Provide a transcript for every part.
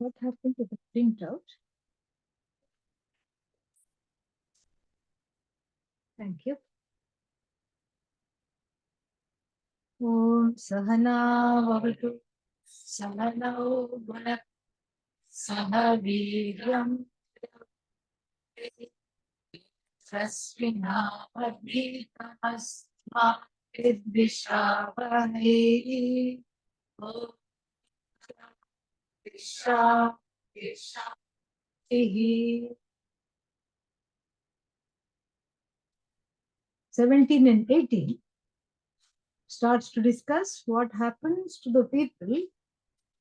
What happened to the printout? Thank you. Om Sahana Vavatu Sahanau Bhunaktu Sahaviryam Tasvinavadhitasma Vidvishavahe Om Vishavishavihi. 17 and 18 starts to discuss what happens to the people,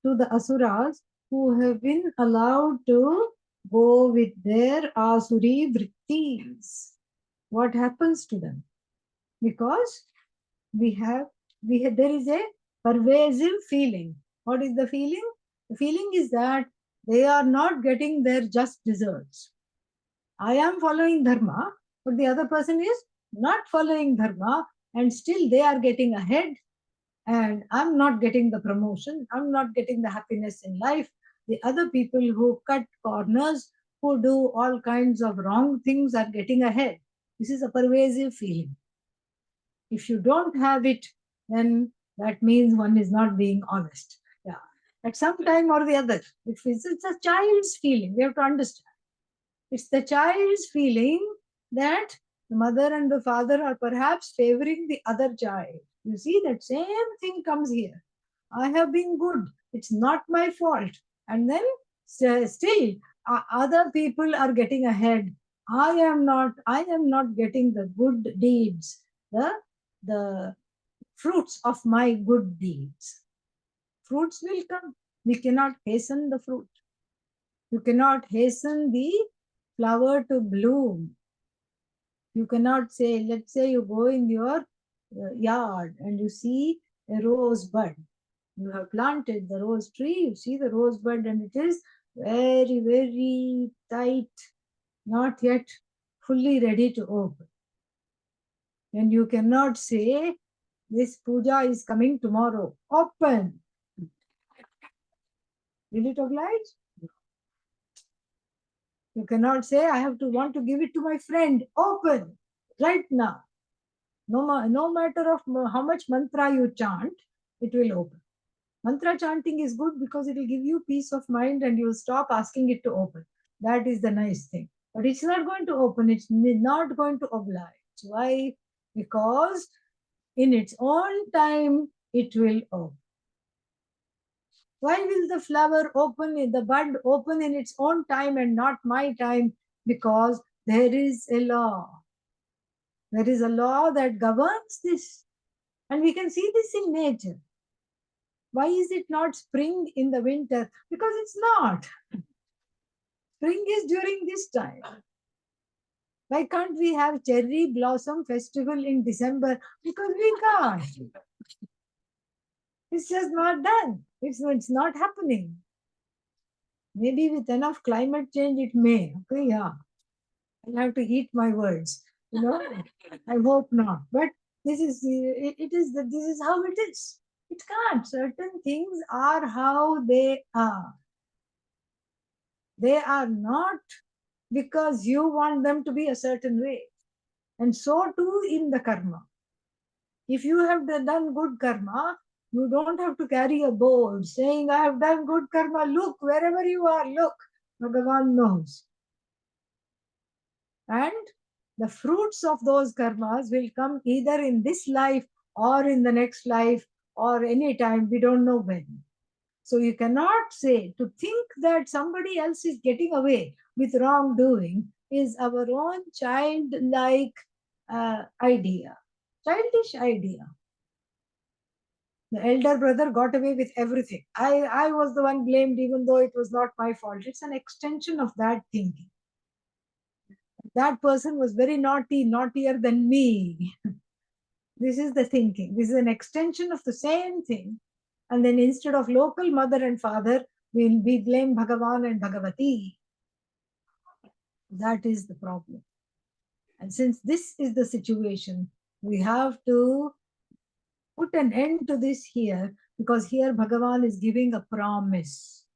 to the asuras who have been allowed to go with their asuri vrittis. What happens to them? Because there is a pervasive feeling. What is the feeling? The feeling is that they are not getting their just deserts. I am following dharma, but the other person is not following dharma, and still they are getting ahead, and I'm not getting the promotion, I'm not getting the happiness in life. The other people who cut corners, who do all kinds of wrong things, are getting ahead. This is a pervasive feeling. If you don't have it, then that means one is not being honest. Yeah. At some time or the other, it's a child's feeling. We have to understand. It's the child's feeling that the mother and the father are perhaps favoring the other child. You see, that same thing comes here. I have been good. It's not my fault. And then still other people are getting ahead. I am not getting the good deeds, the fruits of my good deeds. Fruits will come. We cannot hasten the fruit. You cannot hasten the flower to bloom. You cannot say, let's say you go in your yard and you see a rose bud. You have planted the rose tree, you see the rose bud, and it is very, very tight, not yet fully ready to open. And you cannot say, this puja is coming tomorrow, open. Will it oblige? You cannot say, I have to want to give it to my friend, open right now. No matter of how much mantra you chant, it will open. Mantra chanting is good because it will give you peace of mind and you will stop asking it to open. That is the nice thing. But it's not going to open. It's not going to oblige. Why? Because in its own time, it will open. Why will the flower open, the bud open in its own time and not my time? Because there is a law. There is a law that governs this. And we can see this in nature. Why is it not spring in the winter? Because it's not. Spring is during this time. Why can't we have cherry blossom festival in December? Because we can't. It's just not done. It's not happening. Maybe with enough climate change it may. Okay, yeah. I'll have to eat my words. I hope not. But this is this is how it is. It can't. Certain things are how they are. They are not because you want them to be a certain way. And so too in the karma. If you have done good karma, you don't have to carry a board saying, I have done good karma. Look, wherever you are, look. Bhagavan knows. And the fruits of those karmas will come either in this life or in the next life or any time. We don't know when. So you cannot say, to think that somebody else is getting away with wrongdoing is our own childlike idea, childish idea. The elder brother got away with everything. I was the one blamed even though it was not my fault. It's an extension of that thinking. That person was very naughty, naughtier than me. This is the thinking. This is an extension of the same thing. And then instead of local mother and father, we blame Bhagavan and Bhagavati. That is the problem. And since this is the situation, we have to put an end to this here, because here Bhagavan is giving a promise.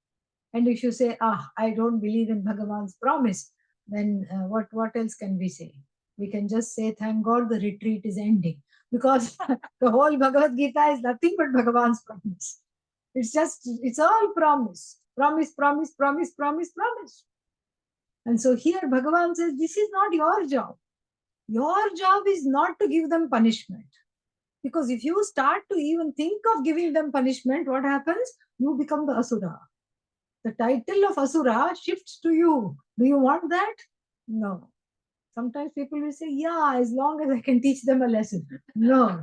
And if you say, I don't believe in Bhagavan's promise, then what else can we say? We can just say, thank God the retreat is ending. Because the whole Bhagavad Gita is nothing but Bhagavan's promise. It's all promise. Promise, promise, promise, promise, promise. And so here Bhagavan says, this is not your job. Your job is not to give them punishment. Because if you start to even think of giving them punishment, what happens? You become the Asura. The title of Asura shifts to you. Do you want that? No. Sometimes people will say, yeah, as long as I can teach them a lesson. No.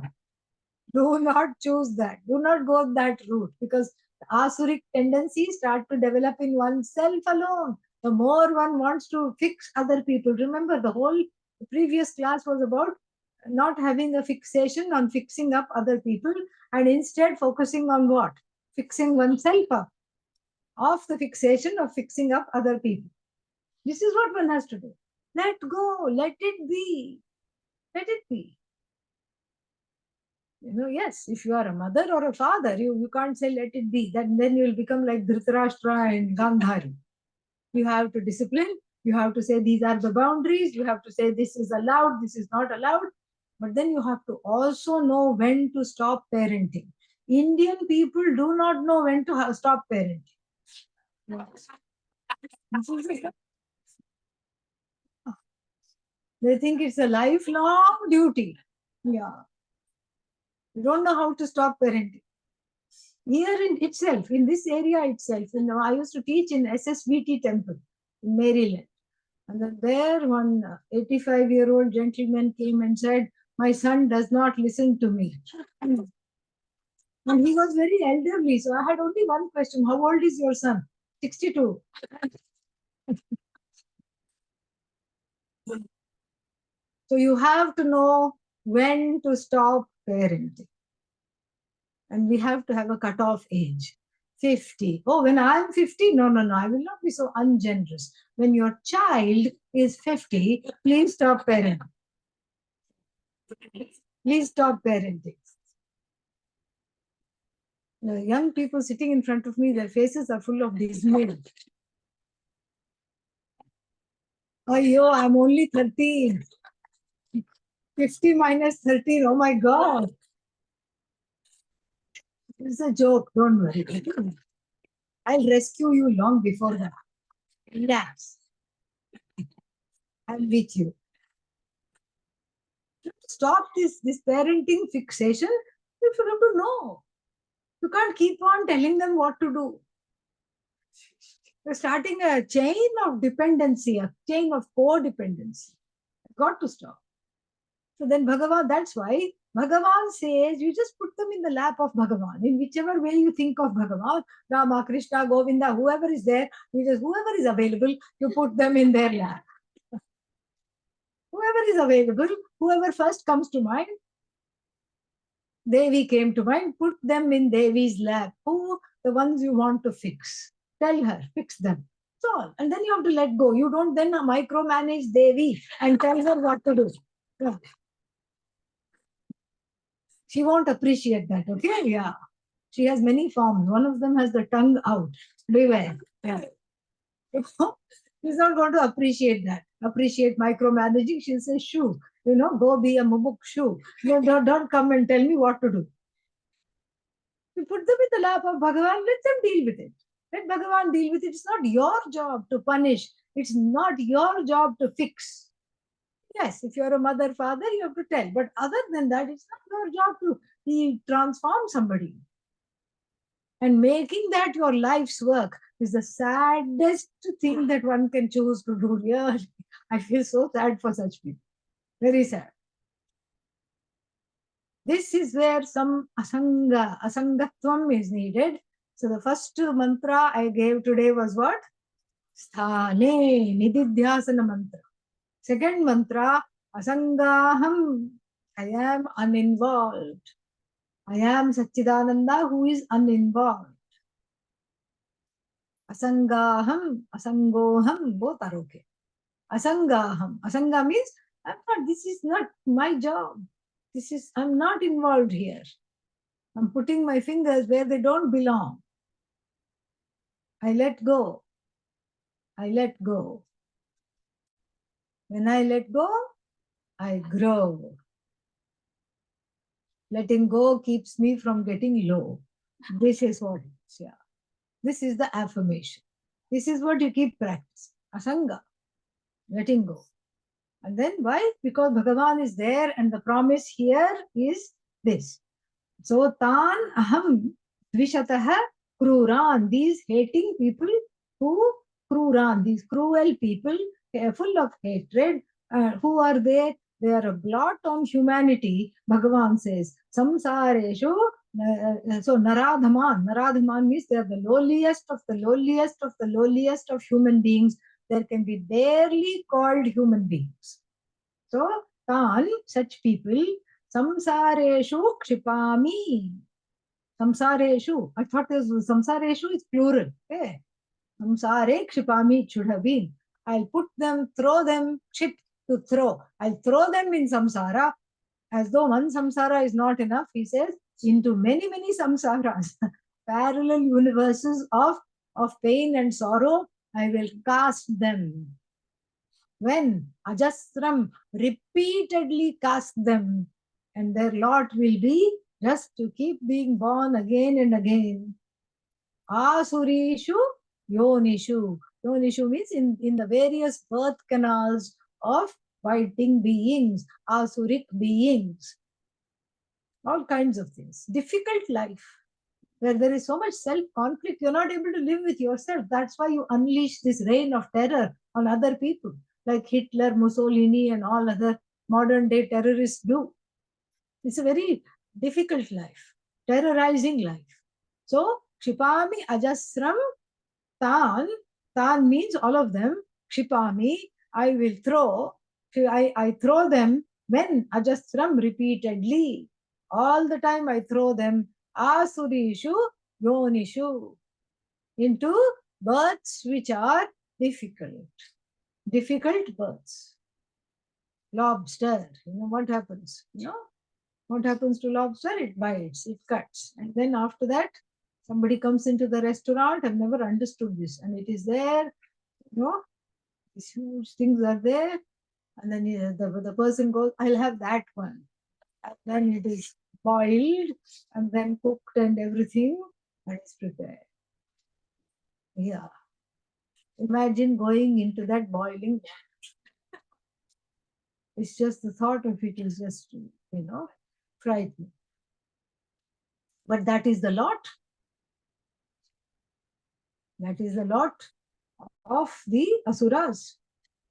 Do not choose that. Do not go that route, because the Asuric tendencies start to develop in oneself alone. The more one wants to fix other people. Remember, the whole previous class was about not having a fixation on fixing up other people, and instead focusing on what? Fixing oneself up. Off the fixation of fixing up other people. This is what one has to do. Let go. Let it be. Let it be. Yes, if you are a mother or a father, you can't say let it be. Then you will become like Dhritarashtra and Gandhari. You have to discipline. You have to say these are the boundaries. You have to say this is allowed, this is not allowed. But then you have to also know when to stop parenting. Indian people do not know when to stop parenting. They think it's a lifelong duty. Yeah. You don't know how to stop parenting. Here in itself, in this area itself, I used to teach in SSBT temple in Maryland. And then there one 85-year-old gentleman came and said, my son does not listen to me. And he was very elderly. So I had only one question. How old is your son? 62. So you have to know when to stop parenting. And we have to have a cutoff age. 50. Oh, when I'm 50? No, I will not be so ungenerous. When your child is 50, please stop parenting. Please stop parenting. The young people sitting in front of me, their faces are full of dismay. Oh, yo, I'm only 13. 50 minus 13. Oh my God. It's a joke. Don't worry. I'll rescue you long before that. Relax. I'm with you. Stop this parenting fixation. You have to know. You can't keep on telling them what to do. You're starting a chain of dependency, a chain of codependency. Got to stop. So then Bhagavan, that's why Bhagavan says you just put them in the lap of Bhagavan. In whichever way you think of Bhagavan, Rama, Krishna, Govinda, whoever is there, whoever is available, you put them in their lap. Whoever is available, whoever first comes to mind, Devi came to mind, put them in Devi's lap. Who? The ones you want to fix. Tell her, fix them. That's all. And then you have to let go. You don't then micromanage Devi and tell her what to do. Yeah. She won't appreciate that, okay? Yeah. She has many forms. One of them has the tongue out. Beware. Yeah. She's not going to appreciate that. Appreciate micromanaging. She'll say, shoo. Go be a mumukshu. No, don't come and tell me what to do. You put them in the lap of Bhagavan, let them deal with it. Let Bhagavan deal with it. It's not your job to punish. It's not your job to fix. Yes, if you're a mother, father, you have to tell. But other than that, it's not your job to transform somebody. And making that your life's work is the saddest thing that one can choose to do. Really, I feel so sad for such people. Very sad. This is where some asangatvam is needed. So the first mantra I gave today was what? Sthane nididhyasana mantra. Second mantra, asangaham. I am uninvolved. I am Satchidananda who is uninvolved. Asangaham, asangoham, both are okay. Asangaham. Asanga means this is not my job. I'm not involved here. I'm putting my fingers where they don't belong. I let go. I let go. When I let go, I grow. Letting go keeps me from getting low. This is what it is. Yeah. This is the affirmation. This is what you keep practicing. Asanga, letting go. And then why? Because Bhagavan is there and the promise here is this. So tan aham dvishataha kruran. These hating people who kruran, these cruel people full of hatred. Who are they? They are a blot on humanity. Bhagavan says, samsareshu. So Naradhaman means they are the lowliest of the lowliest of the lowliest of human beings. There can be barely called human beings. So tan, such people, samsareshu kshipami. Samsareshu. I thought this was samsareshu is plural. Okay. Samsare kshipami it should have been. I'll put them, throw them, kship to throw. I'll throw them in samsara. As though one samsara is not enough, he says, into many, many samsaras, parallel universes of pain and sorrow, I will cast them. When ajasram, repeatedly cast them, and their lot will be just to keep being born again and again. Asurishu yonishu. Yonishu means in the various birth canals of fighting beings, asuric beings. All kinds of things. Difficult life where there is so much self-conflict, you're not able to live with yourself. That's why you unleash this reign of terror on other people, like Hitler, Mussolini, and all other modern-day terrorists do. It's a very difficult life, terrorizing life. So, Kshipami Ajasram Tan, Tan means all of them. Kshipami, I will throw, I throw them when Ajasram repeatedly. All the time I throw them Asurishu Yonishu into births which are difficult. Difficult births. Lobster, what happens? What happens to lobster? It bites, it cuts. And then after that, somebody comes into the restaurant. I've never understood this. And it is there, these huge things are there. And then the person goes, I'll have that one. And then it is boiled and then cooked and everything, and it's prepared. Yeah. Imagine going into that boiling water. It's just the thought of it is just, frightening. But that is the lot. That is the lot of the asuras.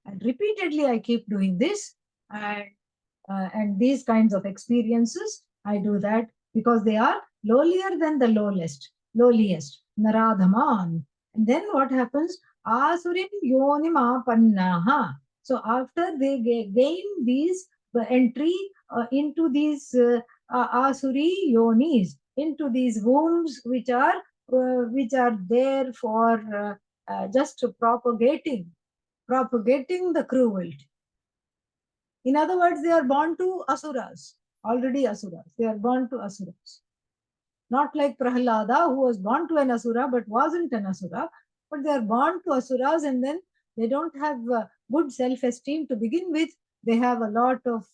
And repeatedly I keep doing this, and these kinds of experiences, I do that because they are lowlier than the lowliest, Naradhaman. And then what happens? Asurim yonimapannaha. So after they gain these entry into these asuri yonis, into these wombs which are there for just propagating the cruelty. In other words, they are born to asuras, already asuras. They are born to asuras. Not like Prahlada, who was born to an asura but wasn't an asura, but they are born to asuras, and then they don't have good self-esteem to begin with. They have a lot of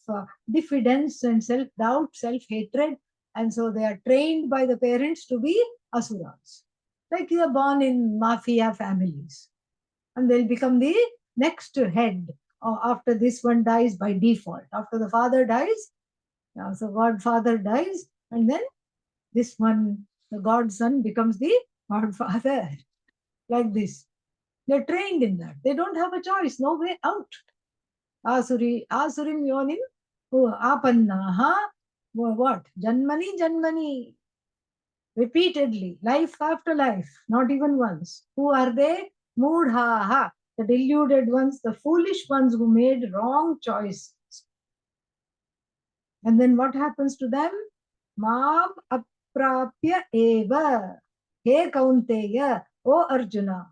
diffidence and self-doubt, self-hatred, and so they are trained by the parents to be asuras. Like they are born in mafia families, and they'll become the next head after this one dies by default. After the father dies, so godfather dies, and then this one, the godson, becomes the godfather. Like this. They're trained in that. They don't have a choice, no way out. Asurim yonim apannaha. What? Janmani. Repeatedly, life after life, not even once. Who are they? Moodhaha, the deluded ones, the foolish ones who made wrong choices. And then what happens to them? Mam aprapya eva. He Kaunteya, O Arjuna.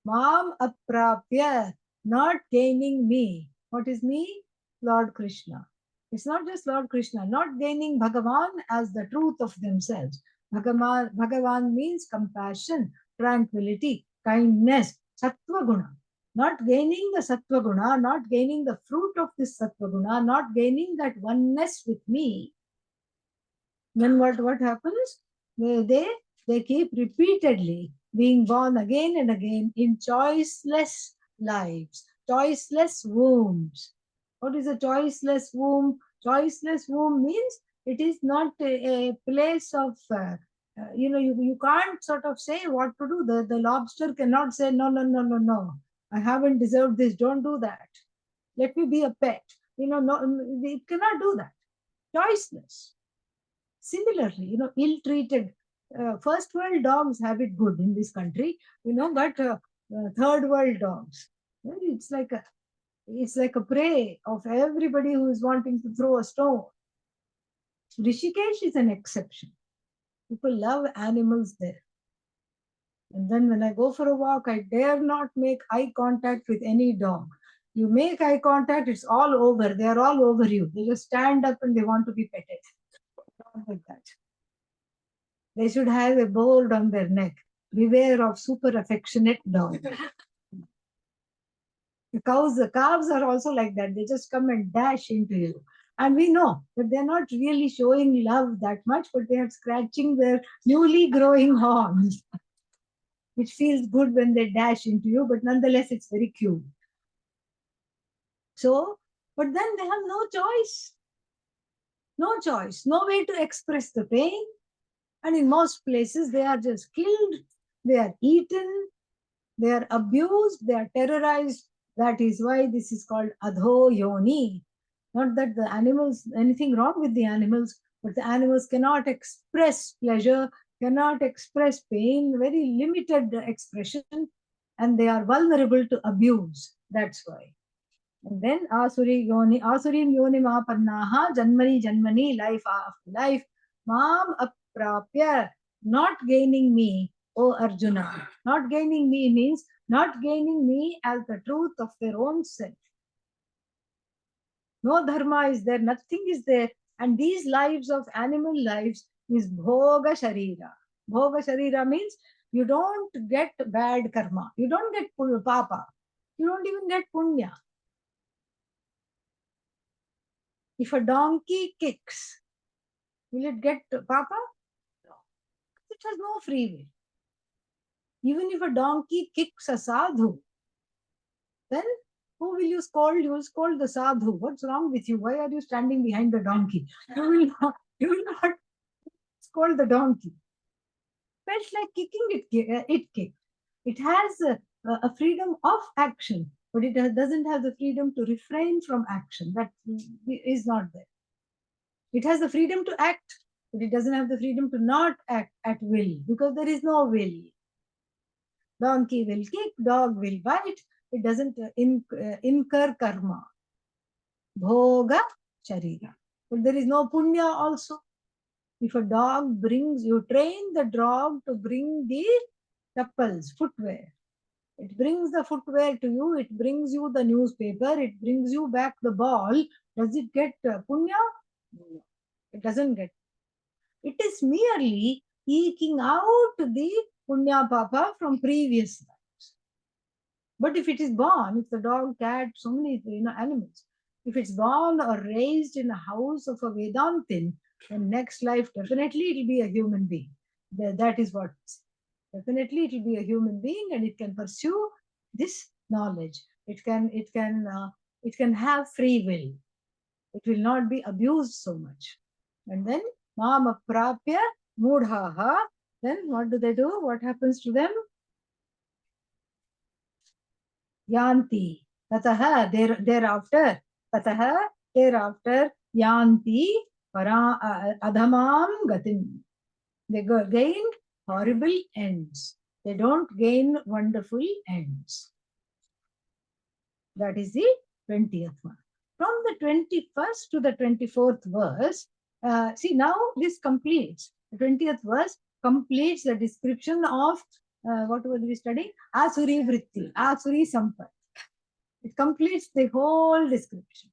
Mam aprapya, not gaining me. What is me? Lord Krishna. It's not just Lord Krishna, not gaining Bhagavan as the truth of themselves. Bhagavan means compassion, tranquility, kindness, sattva guna. Not gaining the sattva guna, not gaining the fruit of this sattva guna, not gaining that oneness with me. Then what happens? They keep repeatedly being born again and again in choiceless lives, choiceless wombs. What is a choiceless womb? Choiceless womb means it is not a place of, you can't sort of say what to do. The lobster cannot say, no, no, no, no, no. I haven't deserved this. Don't do that. Let me be a pet. No, it cannot do that. Choiceless. Similarly, ill-treated first world dogs have it good in this country, but third world dogs, it's like a prey of everybody who is wanting to throw a stone. Rishikesh is an exception. People love animals there. And then when I go for a walk, I dare not make eye contact with any dog. You make eye contact, it's all over. They are all over you. They just stand up and they want to be petted. Not like that. They should have a board on their neck. Beware of super affectionate dog. The calves are also like that. They just come and dash into you. And we know that they're not really showing love that much, but they are scratching their newly growing horns, which feels good when they dash into you, but nonetheless, it's very cute. So, but then they have no choice. No choice. No way to express the pain. And in most places, they are just killed, they are eaten, they are abused, they are terrorized. That is why this is called adho yoni. Not that the animals, anything wrong with the animals, but the animals cannot express pleasure, cannot express pain, very limited expression, and they are vulnerable to abuse. That's why. And then asuri yoni mapannaha, janmani, life after life, mam aprapya, not gaining me, O Arjuna. Not gaining me means not gaining me as the truth of their own self. No dharma is there, nothing is there. And these lives of animal lives is bhoga sharira. Bhoga sharira means you don't get bad karma. You don't get papa. You don't even get punya. If a donkey kicks, will it get papa? No. It has no free will. Even if a donkey kicks a sadhu, then who will you scold? You will scold the sadhu. What's wrong with you? Why are you standing behind the donkey? You will not scold the donkey. Felt like kicking it kicked. It has a freedom of action, but it doesn't have the freedom to refrain from action. That is not there. It has the freedom to act, but it doesn't have the freedom to not act at will, because there is no will. Donkey will kick, dog will bite. It doesn't incur karma. Bhoga sharira. But there is no punya also. If a dog brings, you train the dog to bring the chappals, footwear. It brings the footwear to you, it brings you the newspaper, it brings you back the ball. Does it get punya? No, it doesn't get. It is merely eking out the punya papa from previous lives. But if it is born, if the dog, cat, so many animals, if it's born or raised in a house of a Vedantin, then next life definitely it will be a human being. That is what. Definitely it will be a human being, and it can pursue this knowledge. It can have free will. It will not be abused so much. And then mam aprapya mudhaha. Then what do they do? What happens to them? Yanti. Tataha, thereafter. Tataha, thereafter. Yanti adhamam gatim. They gain horrible ends. They don't gain wonderful ends. That is the 20th one. From the 21st to the 24th verse, see now this completes. The 20th verse completes the description of what were we studying? Asuri Vritti, Asuri Sampat. It completes the whole description.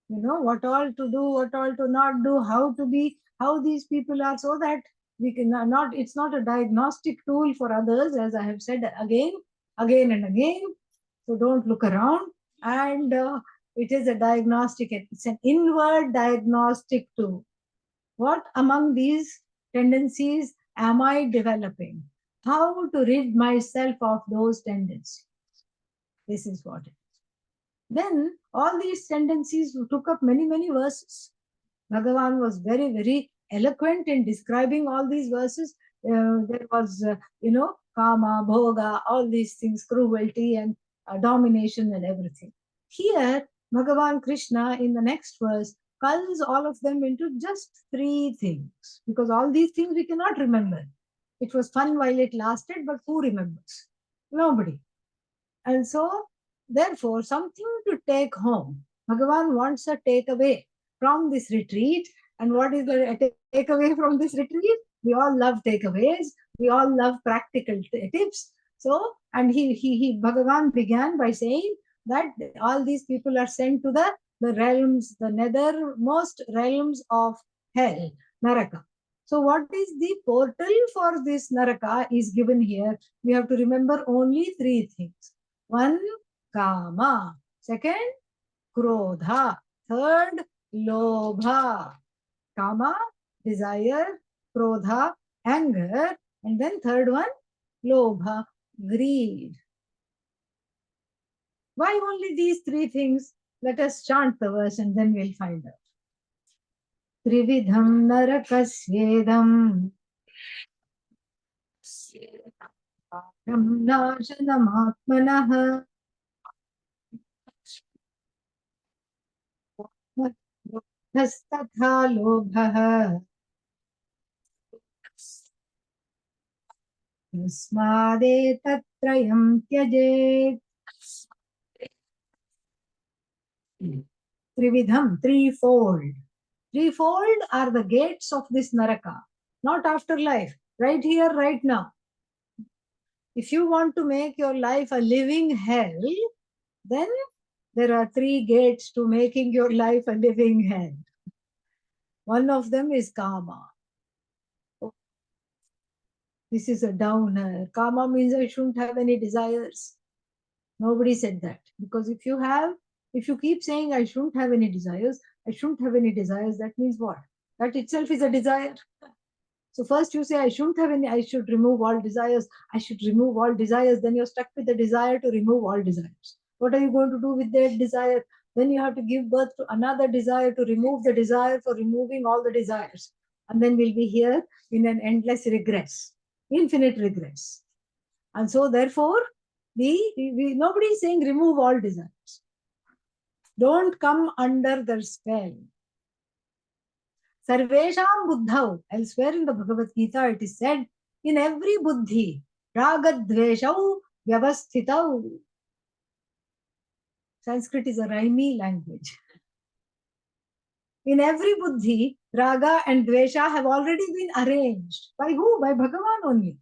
What all to do, what all to not do, how to be, how these people are, so that We can not, it's not a diagnostic tool for others, as I have said again and again. So don't look around. And it is a diagnostic, it's an inward diagnostic tool. What among these tendencies am I developing? How to rid myself of those tendencies? This is what it is. Then all these tendencies took up many, many verses. Bhagavan was very, very eloquent in describing all these verses. There was, kama, bhoga, all these things, cruelty and domination and everything. Here, Bhagavan Krishna in the next verse culls all of them into just 3 things, because all these things we cannot remember. It was fun while it lasted, but who remembers? Nobody. And so, therefore, something to take home. Bhagavan wants a takeaway from this retreat. And what is the takeaway from this retreat? We all love takeaways. We all love practical tips. So, and Bhagavan began by saying that all these people are sent to the realms, the nethermost realms of hell, Naraka. So what is the portal for this Naraka is given here. We have to remember only 3 things. 1, kama. 2nd, krodha. 3rd, lobha. Kama, desire. Krodha, anger. And then 3rd one, lobha, greed. Why only these 3 things? Let us chant the verse and then we'll find out. Trividham narakasvedam नाशनमात्मनः तथा लोभः तस्मादेतत्त्रयं त्यजेत्. Trividham, threefold. Threefold are the gates of this Naraka, not afterlife, right here, right now. If you want to make your life a living hell, then there are 3 gates to making your life a living hell. One of them is kama. This is a downer. Kama means I shouldn't have any desires. Nobody said that. Because if you keep saying I shouldn't have any desires, that means what? That itself is a desire. So first you say I shouldn't have any, I should remove all desires, then you're stuck with the desire to remove all desires. What are you going to do with that desire? Then you have to give birth to another desire to remove the desire for removing all the desires. And then we'll be here in an endless regress, infinite regress. And so therefore, nobody is saying remove all desires. Don't come under their spell. Sarvesham buddhau. Elsewhere in the Bhagavad Gita, it is said, in every buddhi, ragadveshau vyavasthitau. Sanskrit is a rhymey language. In every buddhi, raga and dvesha have already been arranged. By who? By Bhagavan only.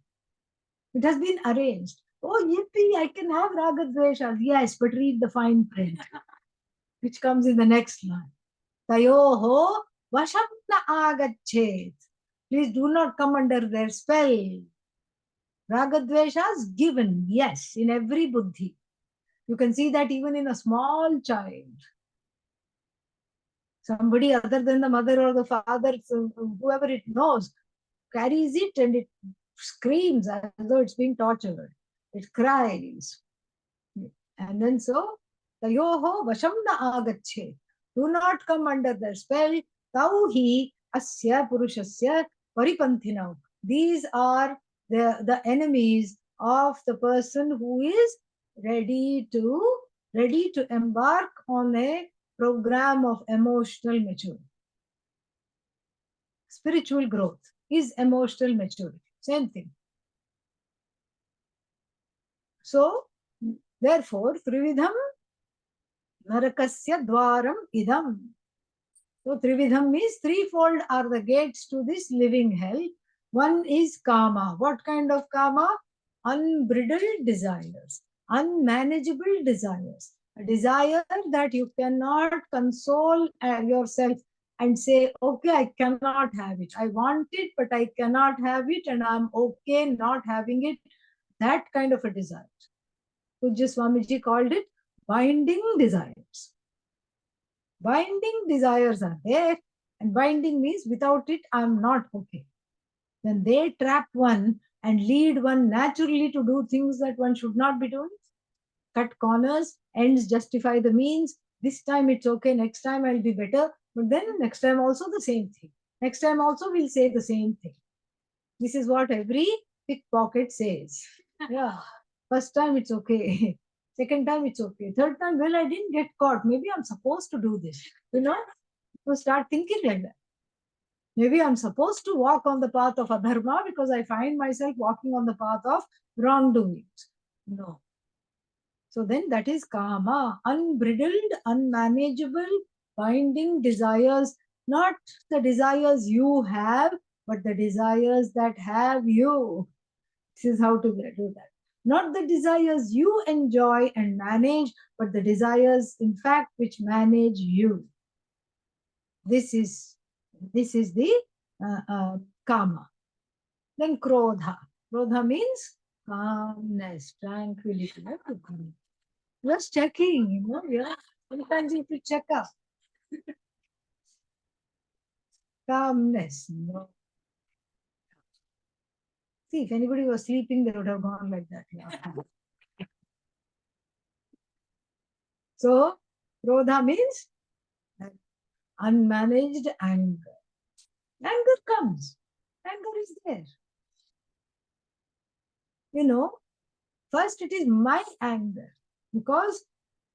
It has been arranged. Oh, yippee, I can have raga dveshas. Yes, but read the fine print, which comes in the next line. Tayoho vasham na agachet. Please do not come under their spell. Ragadveshas given, yes, in every buddhi. You can see that even in a small child. Somebody other than the mother or the father, whoever it knows, carries it and it screams as though it's being tortured. It cries. And then so, tayoho vasham na agachet. Do not come under their spell. Tauhi asya purushasya paripanthinau. These are the enemies of the person who is ready to embark on a program of emotional maturity. Spiritual growth is emotional maturity. Same thing. So, therefore, Trividham Narakasya Dwaram Idam. So, Trividham means threefold are the gates to this living hell. One is kama. What kind of kama? Unbridled desires, unmanageable desires. A desire that you cannot console yourself and say, okay, I cannot have it. I want it, but I cannot have it, and I'm okay not having it. That kind of a desire. Pujya Swamiji called it binding desires. Binding desires are there, and binding means without it, I'm not okay. When they trap one and lead one naturally to do things that one should not be doing, cut corners, ends justify the means. This time it's okay, next time I'll be better. But then next time also the same thing. Next time also we'll say the same thing. This is what every pickpocket says. Yeah. First time it's okay. Second time it's okay. Third time, well, I didn't get caught. Maybe I'm supposed to do this. So start thinking like that. Maybe I'm supposed to walk on the path of adharma because I find myself walking on the path of wrongdoings. No. So then that is kama, unbridled, unmanageable, binding desires, not the desires you have, but the desires that have you. This is how to do that. Not the desires you enjoy and manage, but the desires, in fact, which manage you. This is the kama. Then krodha. Krodha means calmness, tranquility. Just checking, yeah. Sometimes you have to check up. Calmness. See, if anybody was sleeping, they would have gone like that. Yeah. So, krodha means unmanaged anger. Anger comes. Anger is there. First it is my anger, because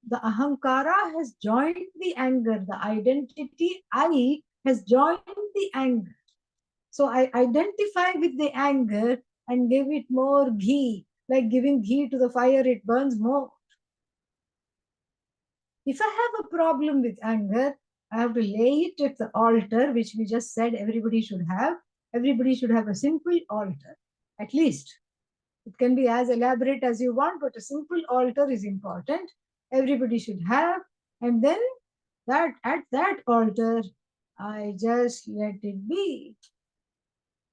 the ahankara has joined the anger. The identity I has joined the anger. So I identify with the anger and give it more ghee. Like giving ghee to the fire, it burns more. If I have a problem with anger, I have to lay it at the altar, which we just said everybody should have. Everybody should have a simple altar, at least. It can be as elaborate as you want, but a simple altar is important. Everybody should have. And then that at that altar, I just let it be.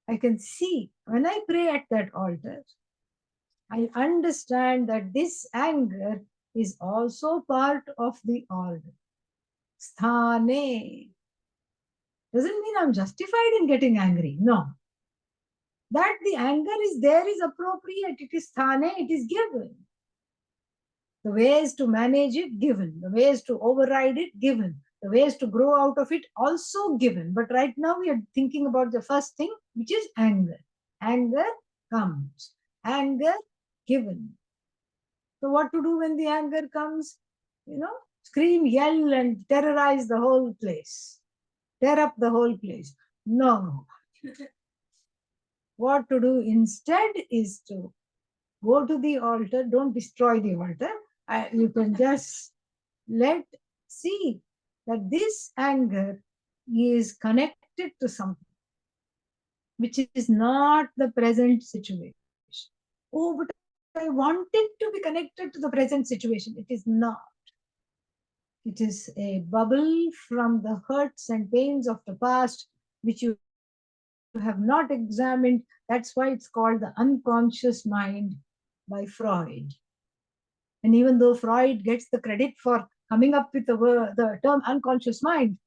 I can see when I pray at that altar, I understand that this anger is also part of the order. Sthane doesn't mean I'm justified in getting angry. No. That the anger is there is appropriate. It is sthane, it is given. The ways to manage it, given. The ways to override it, given. The ways to grow out of it, also given. But right now we are thinking about the first thing, which is anger. Anger comes. Anger given. So what to do when the anger comes? Scream, yell, and terrorize the whole place. Tear up the whole place. No. What to do instead is to go to the altar. Don't destroy the altar. You can just see that this anger is connected to something which is not the present situation. Oh, but I want it to be connected to the present situation. It is not. It is a bubble from the hurts and pains of the past, which you have not examined. That's why it's called the unconscious mind by Freud. And even though Freud gets the credit for coming up with the term unconscious mind,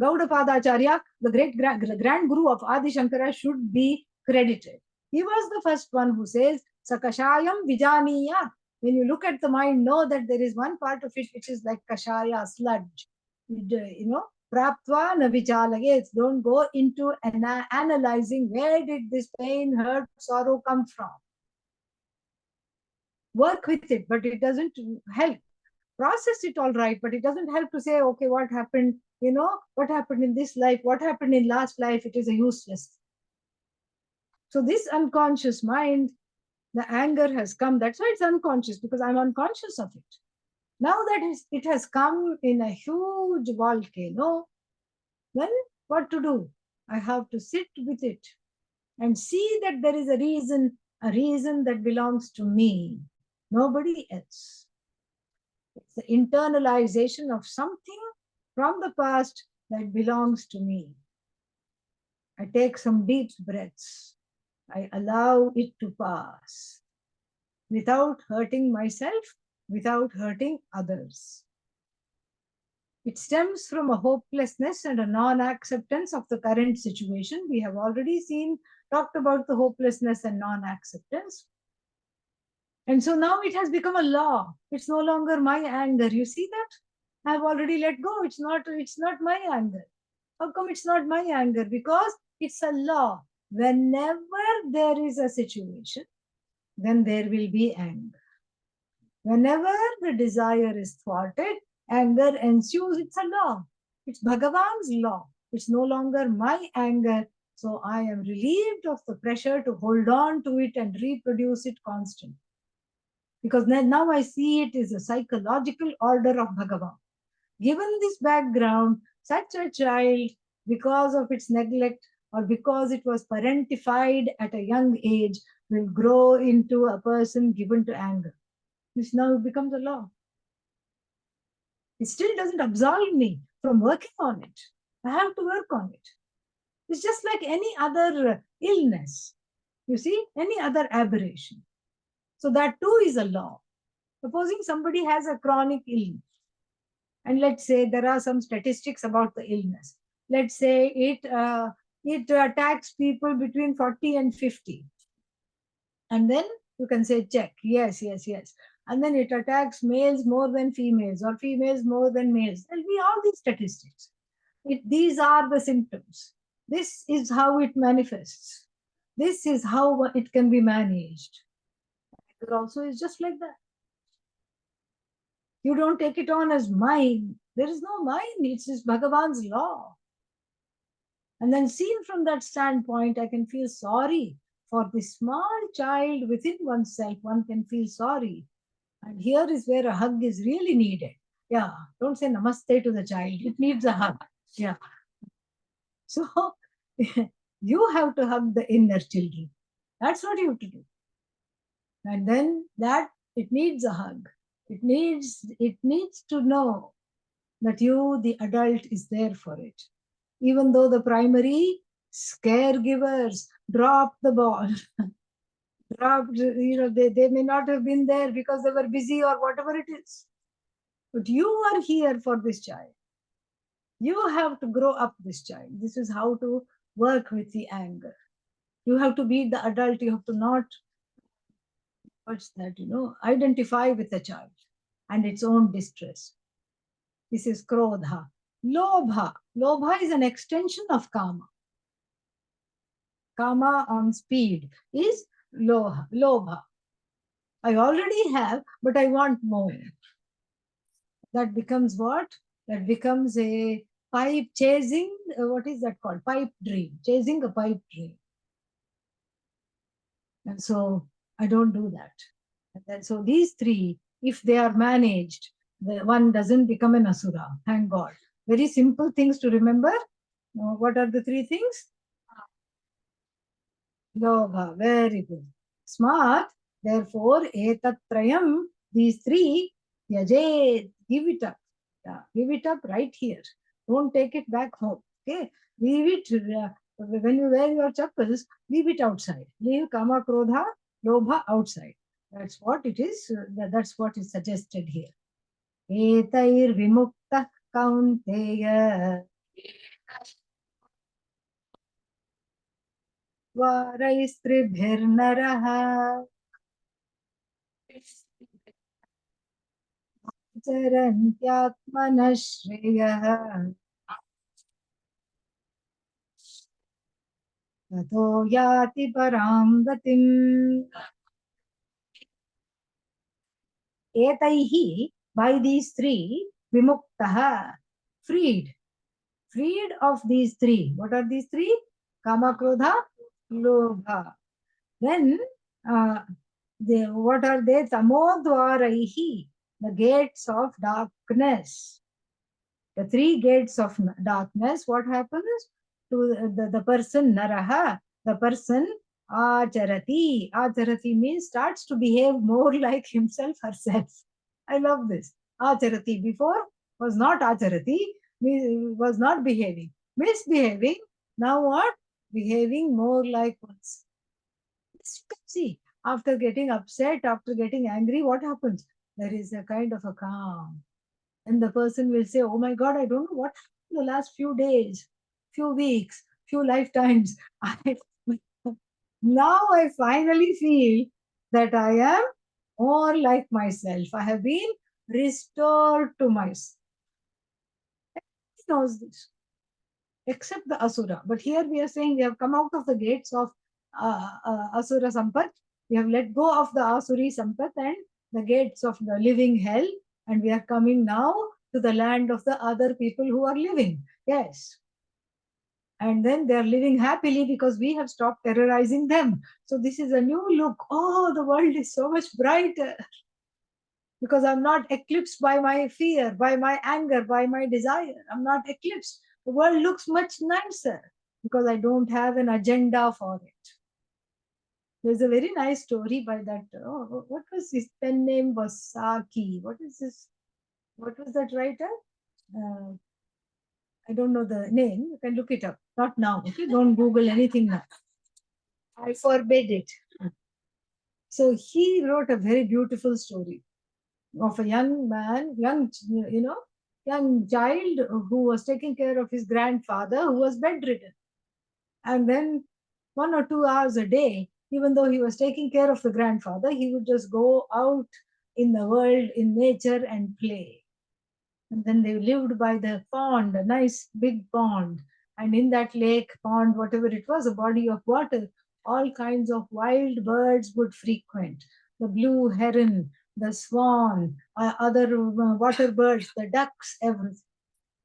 Gaudapadacharya, the great grand guru of Adi Shankara, should be credited. He was the first one who says, Sakashayam Vijaniya. When you look at the mind, know that there is one part of it which is like kashaya, sludge. Praptva na vichalagets. Don't go into analyzing where did this pain, hurt, sorrow come from. Work with it, but it doesn't help. Process it all right, but it doesn't help to say, okay, what happened, what happened in this life, what happened in last life, it is a useless. So this unconscious mind, the anger has come. That's why it's unconscious, because I'm unconscious of it. Now that it has come in a huge volcano, then what to do? I have to sit with it and see that there is a reason that belongs to me, nobody else. It's the internalization of something from the past that belongs to me. I take some deep breaths. I allow it to pass without hurting myself, without hurting others. It stems from a hopelessness and a non-acceptance of the current situation. We have already talked about the hopelessness and non-acceptance. And so now it has become a law. It's no longer my anger. You see that? I've already let go. It's not my anger. How come it's not my anger? Because it's a law. Whenever there is a situation, then there will be anger. Whenever the desire is thwarted, anger ensues. It's a law. It's Bhagavan's law. It's no longer my anger. So I am relieved of the pressure to hold on to it and reproduce it constantly. Because now I see it is a psychological order of Bhagavan. Given this background, such a child, because of its neglect or because it was parentified at a young age, will grow into a person given to anger. This now becomes a law. It still doesn't absolve me from working on it. I have to work on it. It's just like any other illness, you see, any other aberration. So that too is a law. Supposing somebody has a chronic illness, and let's say there are some statistics about the illness. Let's say it attacks people between 40 and 50. And then you can say, check, yes. And then it attacks males more than females or females more than males. There'll be all these statistics. These are the symptoms. This is how it manifests. This is how it can be managed. It also is just like that. You don't take it on as mine. There is no mine. It's just Bhagavan's law. And then seen from that standpoint, I can feel sorry for this small child within oneself. One can feel sorry. And here is where a hug is really needed. Yeah, don't say namaste to the child. It needs a hug. Yeah. So you have to hug the inner children. That's what you have to do. And then that it needs a hug. It needs to know that you, the adult, is there for it. Even though the primary caregivers dropped the ball, they may not have been there because they were busy or whatever it is. But you are here for this child. You have to grow up this child. This is how to work with the anger. You have to be the adult. You have to not, identify with the child and its own distress. This is krodha. Lobha. Lobha is an extension of kama. Kama on speed is lobha. I already have, but I want more. That becomes what? That becomes a pipe chasing, what is that called? Pipe dream, chasing a pipe dream. And so I don't do that. And then, so these three, if they are managed, the one doesn't become an asura, thank God. Very simple things to remember. What are the three things? Lobha, very good. Smart, therefore, etatrayam, these three, yaje, give it up. Yeah, give it up right here. Don't take it back home. Okay, leave it. When you wear your chappals, leave it outside. Leave kama, krodha, lobha outside. That's what it is. That's what is suggested here. Etair vimukta kaunteya varaistribhirnaraha चरन्त्यात्मनः श्रेयः ततो याति परां गतिम्. Etaihi, by these three, vimuktaha, freed of these three. What are these three? Kama, krodha, lobha. Then, what are they? Tamodvaraihi, the gates of darkness. The three gates of darkness, what happens to the person naraha, the person acharati. Acharati means starts to behave more like himself, herself. I love this. Acharati before was not acharati. was not behaving, misbehaving. Now what? Behaving more like once. See, after getting upset, after getting angry, what happens? There is a kind of a calm. And the person will say, oh my God, I don't know what happened the last few days, few weeks, few lifetimes. I, now I finally feel that I am more like myself. I have been restored to myself. He knows this, except the Asura. But here we are saying we have come out of the gates of Asura Sampat. We have let go of the Asuri Sampat and the gates of the living hell. And we are coming now to the land of the other people who are living. Yes. And then they are living happily because we have stopped terrorizing them. So this is a new look. Oh, the world is so much brighter because I'm not eclipsed by my fear, by my anger, by my desire. I'm not eclipsed. The world looks much nicer because I don't have an agenda for it. There's a very nice story by that. Oh, what was his pen name? Was Saki. What is this? What was that writer? Uh, I don't know the name. You can look it up. Not now. Okay, don't Google anything now. I forbid it. So he wrote a very beautiful story of a young man, young child who was taking care of his grandfather who was bedridden. And then 1 or 2 hours a day, even though he was taking care of the grandfather, he would just go out in the world, in nature, and play. And then they lived by the pond, a nice big pond. And in that lake, pond, whatever it was, a body of water, all kinds of wild birds would frequent. The blue heron, the swan, other water birds, the ducks, everything.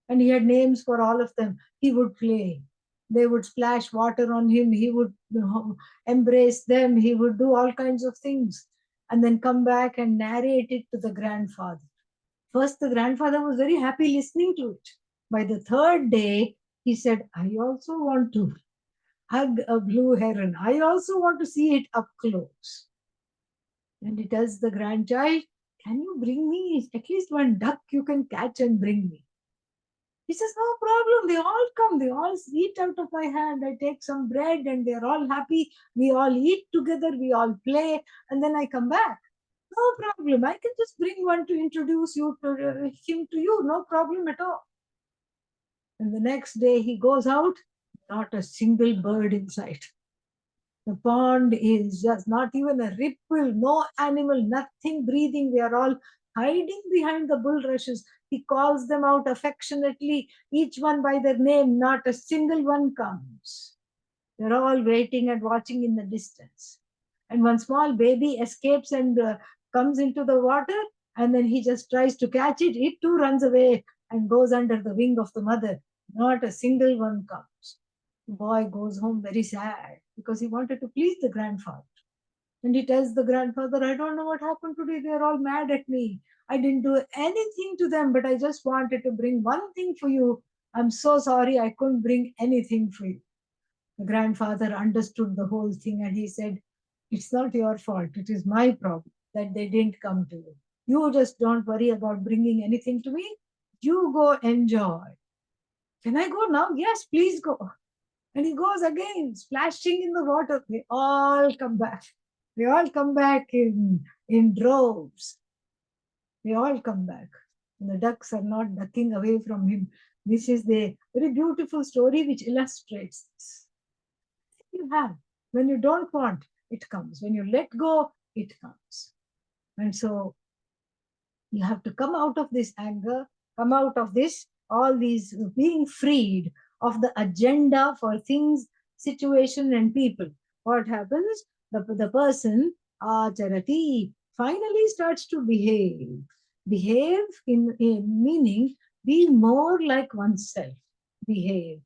And he had names for all of them. He would play. They would splash water on him. He would embrace them. He would do all kinds of things and then come back and narrate it to the grandfather. First, the grandfather was very happy listening to it. By the third day, he said, I also want to hug a blue heron. I also want to see it up close. And he tells the grandchild, can you bring me at least one duck you can catch and bring me? He says, no problem. They all come. They all eat out of my hand. I take some bread and they're all happy. We all eat together. We all play. And then I come back. No problem. I can just bring one to introduce you to him to you. No problem at all. And the next day he goes out, not a single bird in sight. The pond is just not even a ripple, no animal, nothing breathing. They are all hiding behind the bulrushes. He calls them out affectionately, each one by their name. Not a single one comes. They're all waiting and watching in the distance. And one small baby escapes and comes into the water, and then he just tries to catch it. It too runs away and goes under the wing of the mother. Not a single one comes. The boy goes home very sad because he wanted to please the grandfather. And he tells the grandfather, I don't know what happened today. They're all mad at me. I didn't do anything to them, but I just wanted to bring one thing for you. I'm so sorry I couldn't bring anything for you. The grandfather understood the whole thing and he said, it's not your fault. It is my problem that they didn't come to you. You just don't worry about bringing anything to me. You go enjoy. Can I go now? Yes, please go. And he goes again, splashing in the water. They all come back. They all come back in droves. They all come back. And the ducks are not ducking away from him. This is the very beautiful story which illustrates this. You have. When you don't want, it comes. When you let go, it comes. And so you have to come out of this anger, come out of this, all these being freed of the agenda for things, situation, and people. What happens? The person, acharati, finally starts to behave. Behave in meaning be more like oneself. Behave.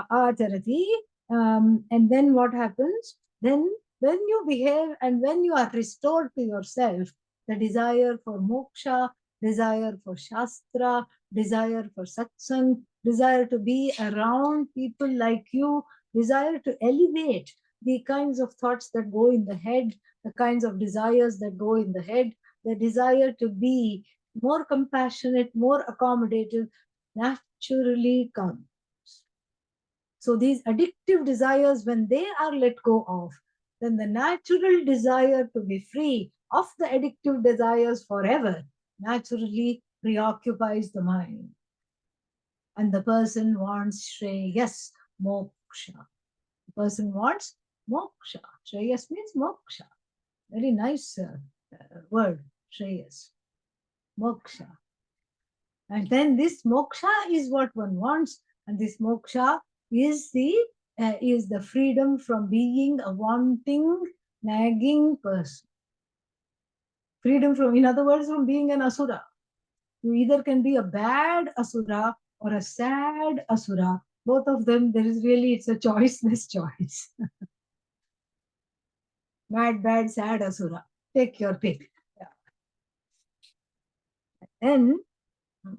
Acharati. And then what happens? Then when you behave and when you are restored to yourself, the desire for moksha, desire for shastra, desire for satsang, desire to be around people like you, desire to elevate the kinds of thoughts that go in the head, the kinds of desires that go in the head, the desire to be more compassionate, more accommodative, naturally comes. So these addictive desires, when they are let go of, then the natural desire to be free of the addictive desires forever naturally preoccupies the mind. And the person wants Shreyas, moksha. The person wants moksha. Shreyas means moksha. Very nice word, Shreyas. Moksha. And then this moksha is what one wants, and this moksha is the freedom from being a wanting, nagging person. Freedom from, in other words, from being an asura. You either can be a bad asura or a sad asura. Both of them, there is really, it's a choiceless choice. Mad, bad, sad asura. Take your pick. Yeah. And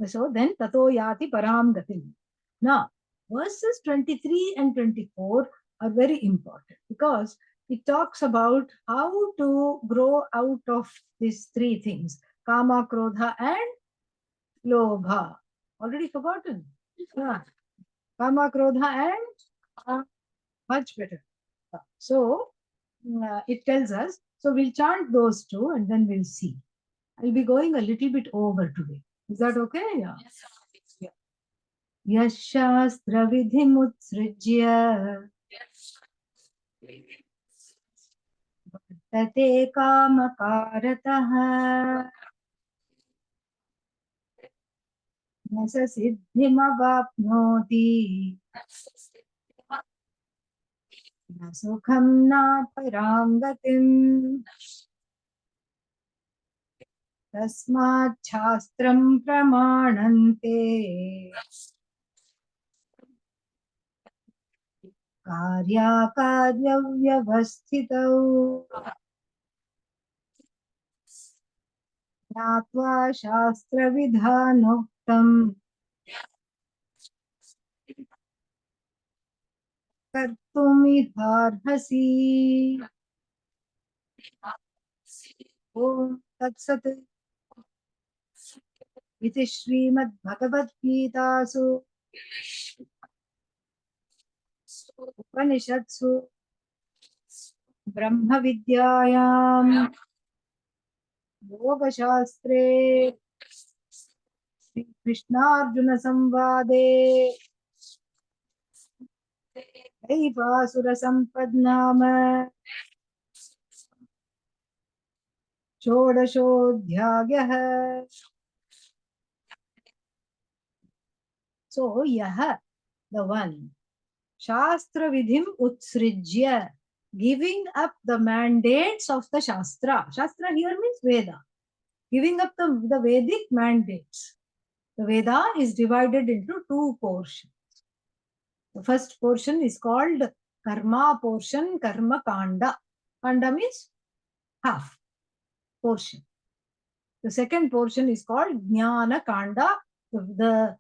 so then, tato yati param gatim. Now, verses 23 and 24 are very important because it talks about how to grow out of these three things: kama, krodha, and lobha. Already forgotten. Yeah. Kama, krodha, and much better. So, it tells us. So, we'll chant those two and then we'll see. I'll be going a little bit over today. Is that okay? Yeah. Yes. यशास्त्रविधिमुत्सृज्य वर्तते कामकारतः न स सिद्धिमवाप्नोति न सुखं न परां गतिम् तस्मात् शास्त्रं प्रमाणन्ते कार्याकार्यव्यवस्थितौ ज्ञात्वा शास्त्रविधानोक्तम् कर्तुमिहार्हसि ॐ तत्सत् इति श्रीमद्भगवद्गीतासु उपनिषत्सु ब्रह्मविद्यायां योगशास्त्रे श्रीकृष्णार्जुनसंवादे दैवासुरसम्पद्नाम षोडशोऽध्यायः. So, yaha, the one, Shastra Vidhim Utsrijya, giving up the mandates of the Shastra. Shastra here means Veda. Giving up the Vedic mandates. The Veda is divided into two portions. The first portion is called Karma portion, Karma Kanda. Kanda means half portion. The second portion is called Jnana Kanda, the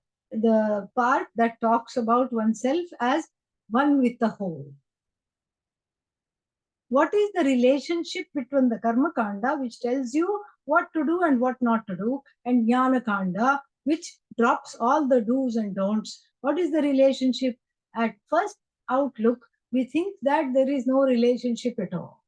part that talks about oneself as one with the whole. What is the relationship between the Karma Kanda, which tells you what to do and what not to do, and Jnana Kanda, which drops all the do's and don'ts? What is the relationship? At first outlook, we think that there is no relationship at all.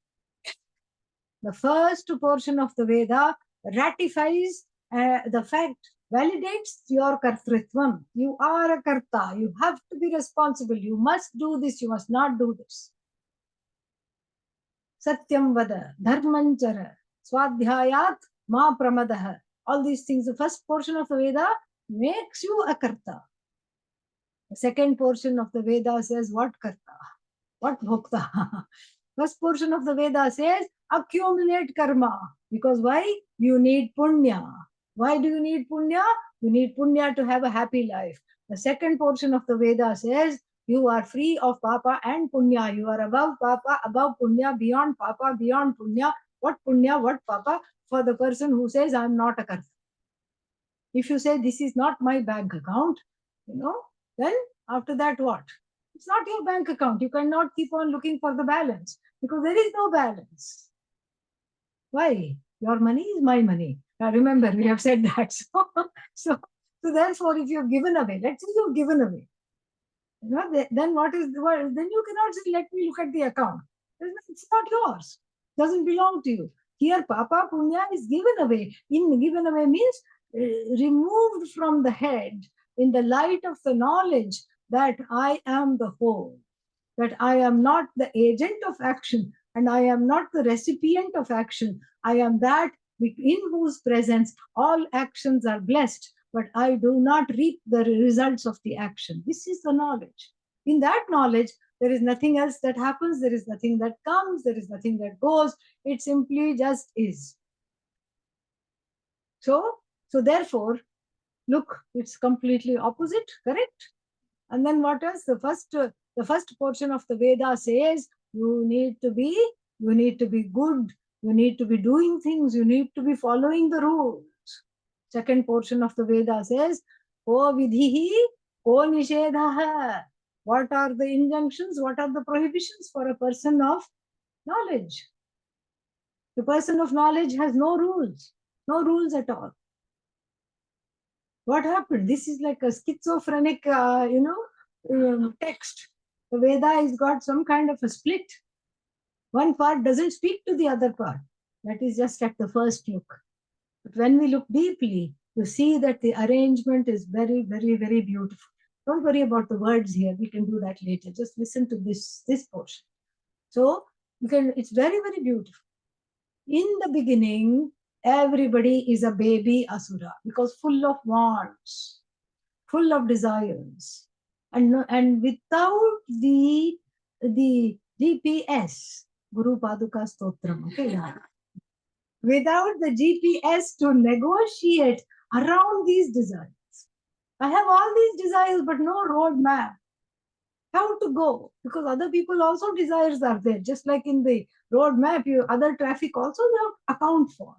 The first portion of the Veda ratifies the fact, validates your kartritvam. You are a karta. You have to be responsible. You must do this. You must not do this. Satyam vada, dharmanchara, swadhyayat, ma pramadah. All these things. The first portion of the Veda makes you a karta. The second portion of the Veda says what karta, what bhokta. First portion of the Veda says accumulate karma. Because why? You need punya. Why do you need punya? You need punya to have a happy life. The second portion of the Veda says you are free of papa and punya. You are above papa, above punya, beyond papa, beyond punya. What punya, what papa? For the person who says, I am not a karta. If you say, this is not my bank account, then after that what? It's not your bank account. You cannot keep on looking for the balance because there is no balance. Why? Your money is my money. Now remember, we have said that. So So therefore, if you've given away, let's say you've given away, then what is the word? Then you cannot say, let me look at the account. It's not yours. Doesn't belong to you. Here, Papa Punya is given away. Given away means removed from the head in the light of the knowledge that I am the whole, that I am not the agent of action and I am not the recipient of action. I am that in whose presence all actions are blessed, but I do not reap the results of the action. This is the knowledge. In that knowledge, there is nothing else that happens, there is nothing that comes, there is nothing that goes. It simply just is. So therefore, look, it's completely opposite, correct? And then what else? The first portion of the Veda says you need to be good, you need to be doing things, you need to be following the rules. Second portion of the Veda says, Ko vidhihi, ko nishedhaha. What are the injunctions? What are the prohibitions for a person of knowledge? The person of knowledge has no rules at all. What happened? This is like a schizophrenic, text. The Veda has got some kind of a split. One part doesn't speak to the other part. That is just at the first look. But when we look deeply, you see that the arrangement is very, very, very beautiful. Don't worry about the words here. We can do that later. Just listen to this portion. So it's very, very beautiful. In the beginning, everybody is a baby asura because full of wants, full of desires, and without the GPS, Guru Paduka Stotram, okay? Without the GPS to negotiate around these desires. I have all these desires, but no roadmap. How to go? Because other people also desires are there. Just like in the roadmap, other traffic also you have account for.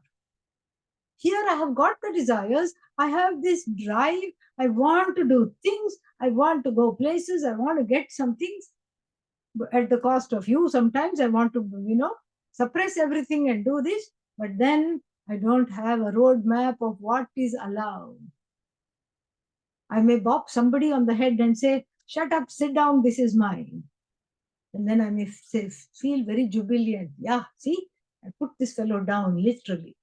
Here I have got the desires. I have this drive. I want to do things. I want to go places. I want to get some things at the cost of you. Sometimes I want to, suppress everything and do this. But then I don't have a roadmap of what is allowed. I may bop somebody on the head and say, shut up, sit down, this is mine. And then I may feel very jubilant. Yeah, see, I put this fellow down, literally.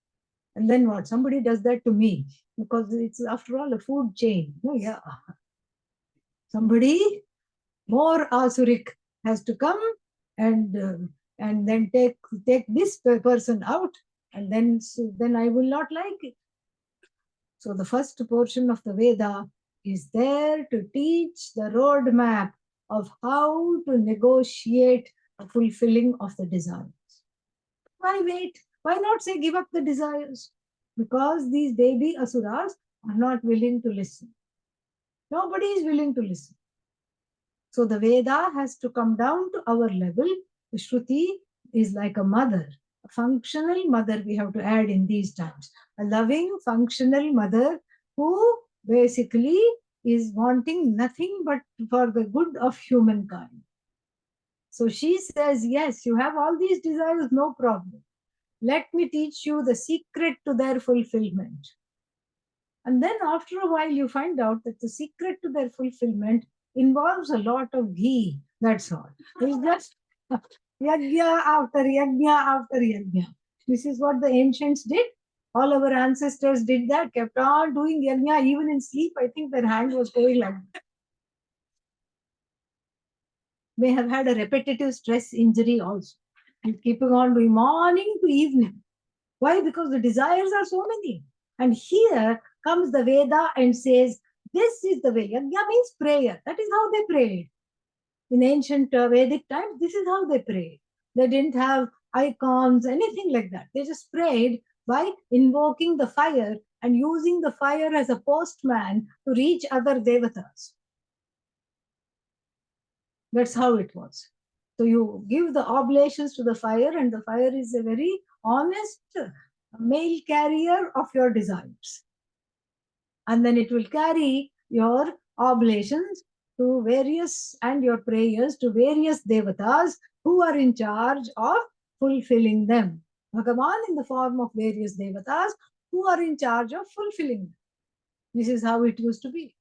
And then what? Somebody does that to me because it's, after all, a food chain. Oh, yeah. Somebody more asuric has to come and then take this person out, and then I will not like it. So the first portion of the Veda is there to teach the roadmap of how to negotiate a fulfilling of the desires. Why wait? Why not say give up the desires? Because these baby asuras are not willing to listen. Nobody is willing to listen. So the Veda has to come down to our level. The Shruti is like a mother, a functional mother we have to add in these times. A loving, functional mother who basically is wanting nothing but for the good of humankind. So she says, yes, you have all these desires, no problem. Let me teach you the secret to their fulfillment. And then after a while, you find out that the secret to their fulfillment involves a lot of ghee. That's all. It's just yajna after yajna after yajna. This is what the ancients did. All our ancestors did that, kept on doing yajna even in sleep. I think their hand was going like that. May have had a repetitive stress injury also. And keeping on doing morning to evening. Why? Because the desires are so many. And here comes the Veda and says, this is the way. Yajna means prayer. That is how they prayed. In ancient Vedic times, this is how they prayed. They didn't have icons, anything like that. They just prayed by invoking the fire and using the fire as a postman to reach other devatas. That's how it was. So you give the oblations to the fire, and the fire is a very honest mail carrier of your desires. And then it will carry your oblations to various, and your prayers to various devatas who are in charge of fulfilling them. Bhagavan in the form of various devatas who are in charge of fulfilling them. This is how it used to be.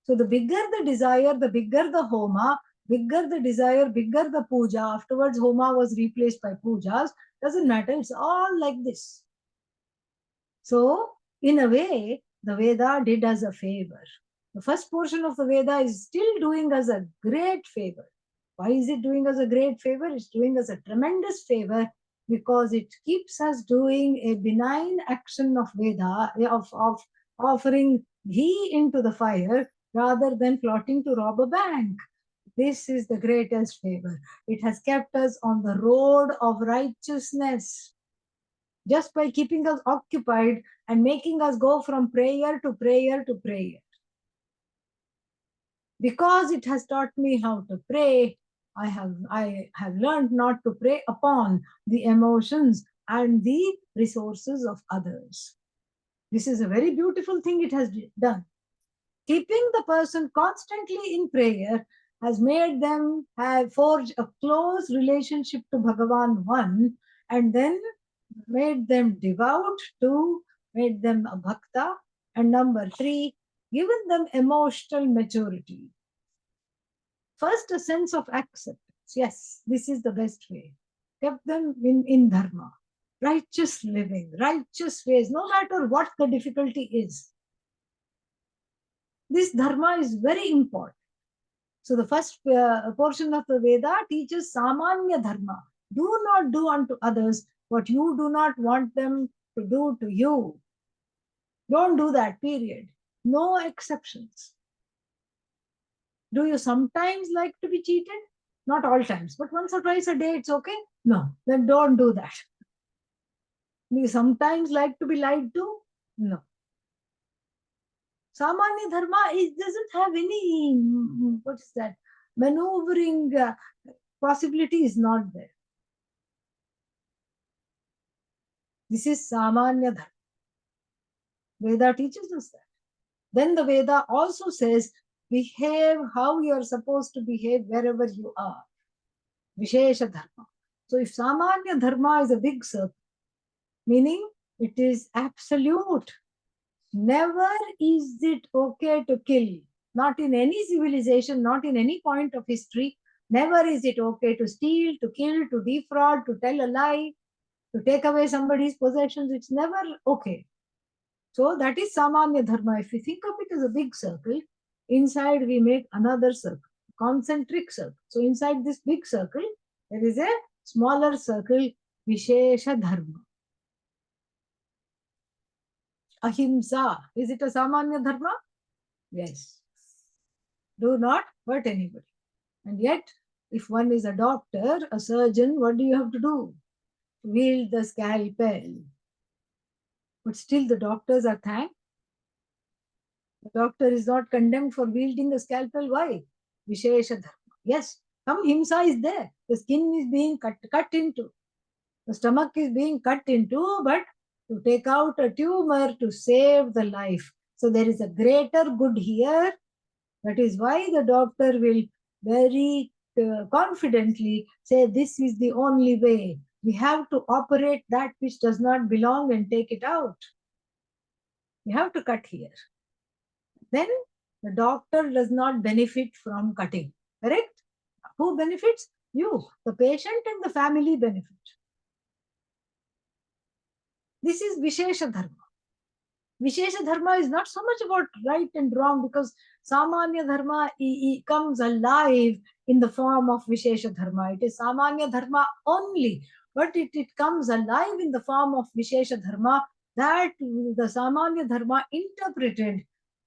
So the bigger the desire, the bigger the homa, bigger the desire, bigger the puja. Afterwards, homa was replaced by pujas. Doesn't matter. It's all like this. So, in a way, the Veda did us a favor. The first portion of the Veda is still doing us a great favor. Why is it doing us a great favor? It's doing us a tremendous favor because it keeps us doing a benign action of Veda, of offering ghee into the fire rather than plotting to rob a bank. This is the greatest favor. It has kept us on the road of righteousness just by keeping us occupied and making us go from prayer to prayer to prayer. Because it has taught me how to pray, I have learned not to prey upon the emotions and the resources of others. This is a very beautiful thing it has done. Keeping the person constantly in prayer has made them have forged a close relationship to Bhagavan one, and then made them devout, two, made them a bhakta, and number three, given them emotional maturity. First, a sense of acceptance. Yes, this is the best way. Kept them in dharma, righteous living, righteous ways, no matter what the difficulty is. This dharma is very important. So the first portion of the Veda teaches samanya dharma. Do not do unto others what you do not want them to do to you. Don't do that, period. No exceptions. Do you sometimes like to be cheated? Not all times, but once or twice a day, it's okay? No, then don't do that. Do you sometimes like to be lied to? No. Samanya dharma doesn't have any, what is that, maneuvering possibility is not there. This is samanya dharma. Veda teaches us that. Then the Veda also says, behave how you are supposed to behave wherever you are. Vishesha dharma. So if samanya dharma is a big circle, meaning it is absolute, never is it okay to kill. Not in any civilization, not in any point of history, never is it okay to steal, to kill, to defraud, to tell a lie, to take away somebody's possessions. It's never okay. So that is samanya dharma. If we think of it as a big circle, inside we make another circle, concentric circle. So inside this big circle, there is a smaller circle, vishesha dharma. Ahimsa. Is it a samanya dharma? Yes. Do not hurt anybody. And yet, if one is a doctor, a surgeon, what do you have to do? Wield the scalpel. But still the doctors are thanked. The doctor is not condemned for wielding a scalpel. Why? Vishesha dharma. Yes, some himsa is there. The skin is being cut into. The stomach is being cut into, but to take out a tumor to save the life. So there is a greater good here. That is why the doctor will very confidently say, this is the only way. We have to operate that which does not belong and take it out. We have to cut here. Then the doctor does not benefit from cutting. Correct? Who benefits? You. The patient and the family benefit. This is Vishesha Dharma. Vishesha Dharma is not so much about right and wrong, because Samanya Dharma comes alive in the form of Vishesha Dharma. It is Samanya Dharma only, but it comes alive in the form of Vishesha Dharma, that the Samanya Dharma interpreted,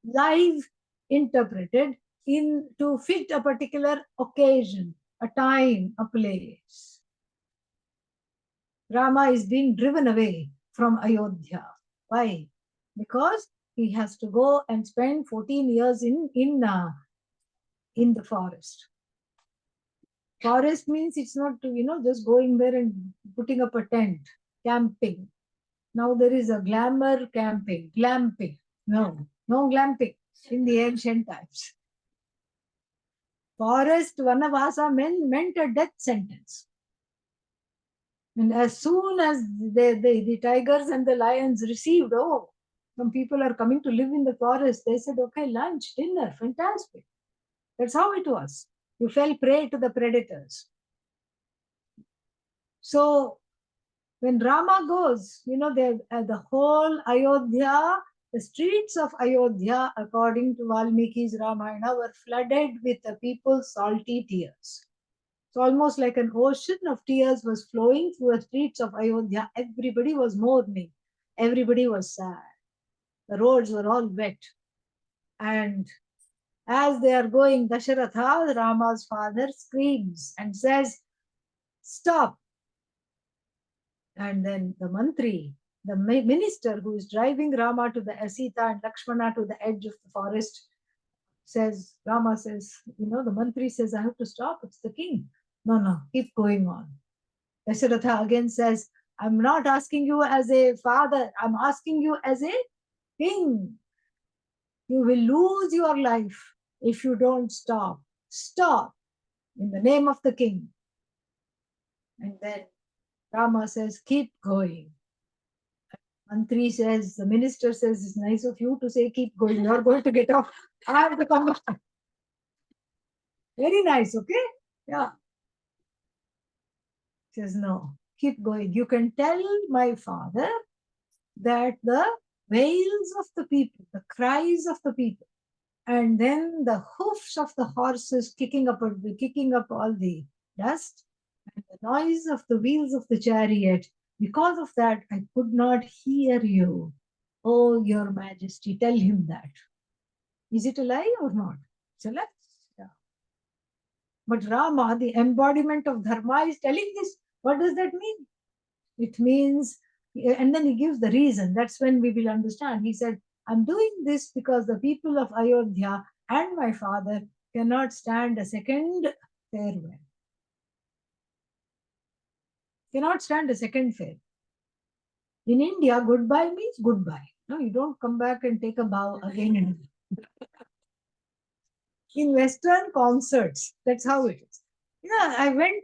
live interpreted, in to fit a particular occasion, a time, a place. Rama is being driven away from Ayodhya. Why? Because he has to go and spend 14 years in the forest. Forest means it's not, just going there and putting up a tent, camping. Now there is a glamour camping, glamping. No glamping in the ancient times. Forest Vanavasa meant a death sentence. And as soon as the tigers and the lions received, Some people are coming to live in the forest. They said, okay, lunch, dinner, fantastic. That's how it was. You fell prey to the predators. So when Rama goes, the whole Ayodhya, the streets of Ayodhya, according to Valmiki's Ramayana, were flooded with the people's salty tears. It's almost like an ocean of tears was flowing through the streets of Ayodhya. Everybody was mourning. Everybody was sad. The roads were all wet. And as they are going, Dasharatha, Rama's father, screams and says, stop. And then the mantri, the minister who is driving Rama to the Sita and Lakshmana to the edge of the forest, says, Rama says, the mantri says, I have to stop. It's the king. No, keep going on. Dasharatha again says, I'm not asking you as a father, I'm asking you as a king. You will lose your life if you don't stop. Stop in the name of the king. And then Rama says, keep going. Mantri says, the minister says, it's nice of you to say, keep going. You're going to get off. I have to come back. Very nice, okay? Yeah. Says, no, keep going. You can tell my father that the wails of the people, the cries of the people, and then the hoofs of the horses kicking up all the dust, and the noise of the wheels of the chariot. Because of that, I could not hear you. Oh, your majesty, tell him that. Is it a lie or not? It's a lie. Yeah. But Rama, the embodiment of Dharma, is telling this. What does that mean? It means, and then he gives the reason. That's when we will understand. He said, I'm doing this because the people of Ayodhya and my father cannot stand a second farewell. Cannot stand a second farewell. In India, goodbye means goodbye. No, you don't come back and take a bow again. In Western concerts, that's how it is. Yeah, I went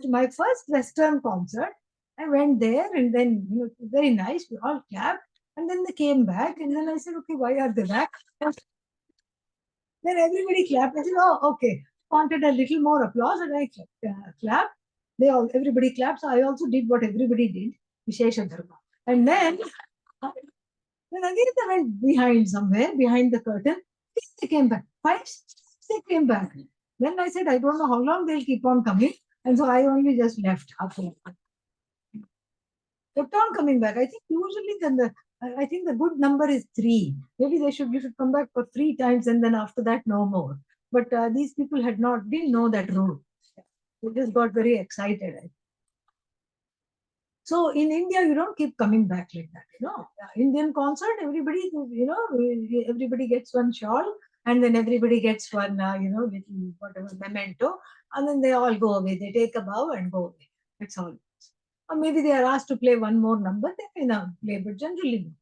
my first Western concert. I went there and then, very nice. We all clapped. And then they came back. And then I said, okay, why are they back? Then everybody clapped. I said, oh, okay. Wanted a little more applause and I clapped. Everybody clapped. So I also did what everybody did. Vishesha Dharma. And then again they went behind somewhere, behind the curtain. They came back. 5, 6, they came back. Then I said, I don't know how long they'll keep on coming. And so I only just left after that. Kept on coming back. I think usually I think the good number is 3. Maybe you should come back for 3 times and then after that no more. But these people didn't know that rule. They just got very excited. So in India, you don't keep coming back like that. Indian concert, everybody, everybody gets one shawl and then everybody gets one, little whatever memento, and then they all go away. They take a bow and go away. That's all. Or maybe they are asked to play one more number, they may play, but generally no,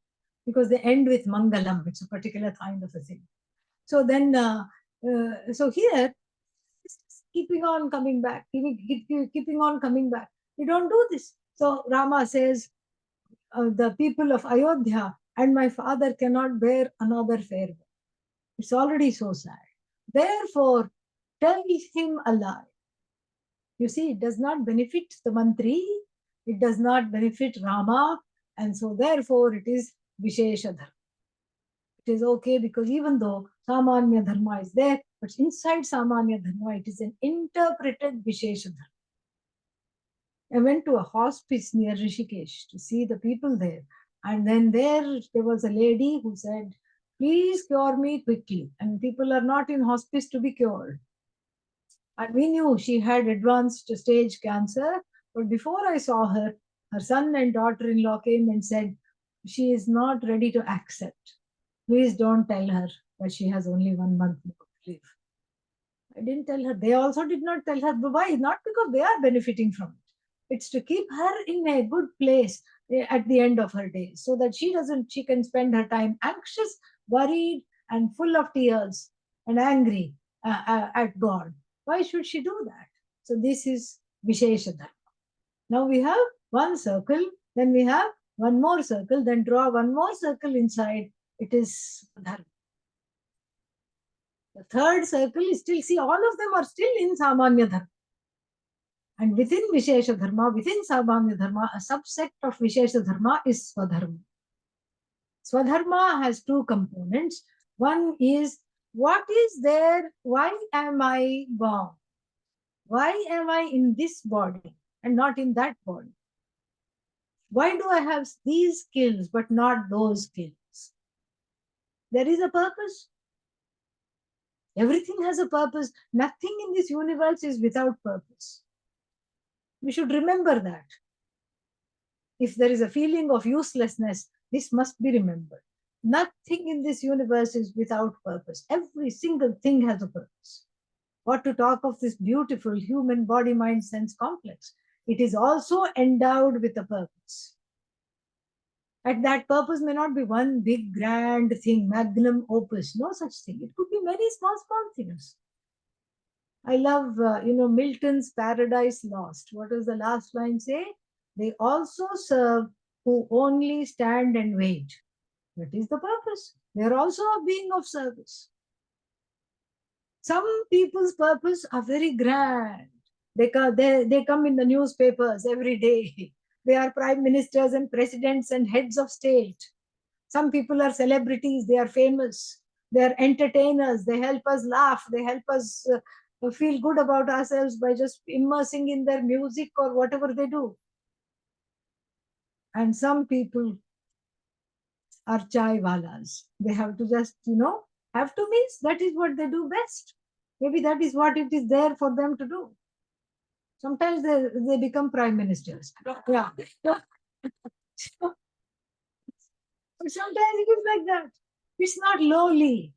because they end with Mangalam. It's a particular kind of a thing. So then, so here, keeping on coming back, keeping on coming back. You don't do this. So Rama says, the people of Ayodhya and my father cannot bear another farewell. It's already so sad. Therefore, tell him a lie. You see, it does not benefit the mantri, it does not benefit Rama, and so therefore it is Vishesha Dharma. It is okay because even though Samanya Dharma is there, but inside Samanya Dharma, it is an interpreted Vishesha Dharma. I went to a hospice near Rishikesh to see the people there. And then there was a lady who said, please cure me quickly. And people are not in hospice to be cured. And we knew she had advanced stage cancer. But before I saw her, her son and daughter-in-law came and said, she is not ready to accept. Please don't tell her that she has only 1 month more to live. I didn't tell her. They also did not tell her. But why? Not because they are benefiting from it. It's to keep her in a good place at the end of her days so that she can spend her time anxious, worried, and full of tears and angry at God. Why should she do that? So this is Vishesha Dharma. Now we have one circle, then we have one more circle, then draw one more circle inside. It is dharma. The third circle is still, see, all of them are still in Samanya Dharma. And within Vishesha Dharma, within Samanya Dharma, a subset of Vishesha Dharma is Swadharma. Swadharma has two components. One is, what is there? Why am I born? Why am I in this body and not in that body? Why do I have these skills but not those skills? There is a purpose. Everything has a purpose. Nothing in this universe is without purpose. We should remember that. If there is a feeling of uselessness, this must be remembered. Nothing in this universe is without purpose. Every single thing has a purpose. What to talk of this beautiful human body, mind, sense complex? It is also endowed with a purpose. And that purpose may not be one big grand thing, magnum opus, no such thing. It could be many small things. I love, Milton's Paradise Lost. What does the last line say? They also serve who only stand and wait. That is the purpose. They are also a being of service. Some people's purpose are very grand. They come in the newspapers every day. They are prime ministers and presidents and heads of state. Some people are celebrities. They are famous. They are entertainers. They help us laugh. They help us feel good about ourselves by just immersing in their music or whatever they do. And some people are chai walas. They have to just, have to means that is what they do best. Maybe that is what it is there for them to do. Sometimes they become prime ministers. Yeah. Sometimes it is like that. It's not lowly.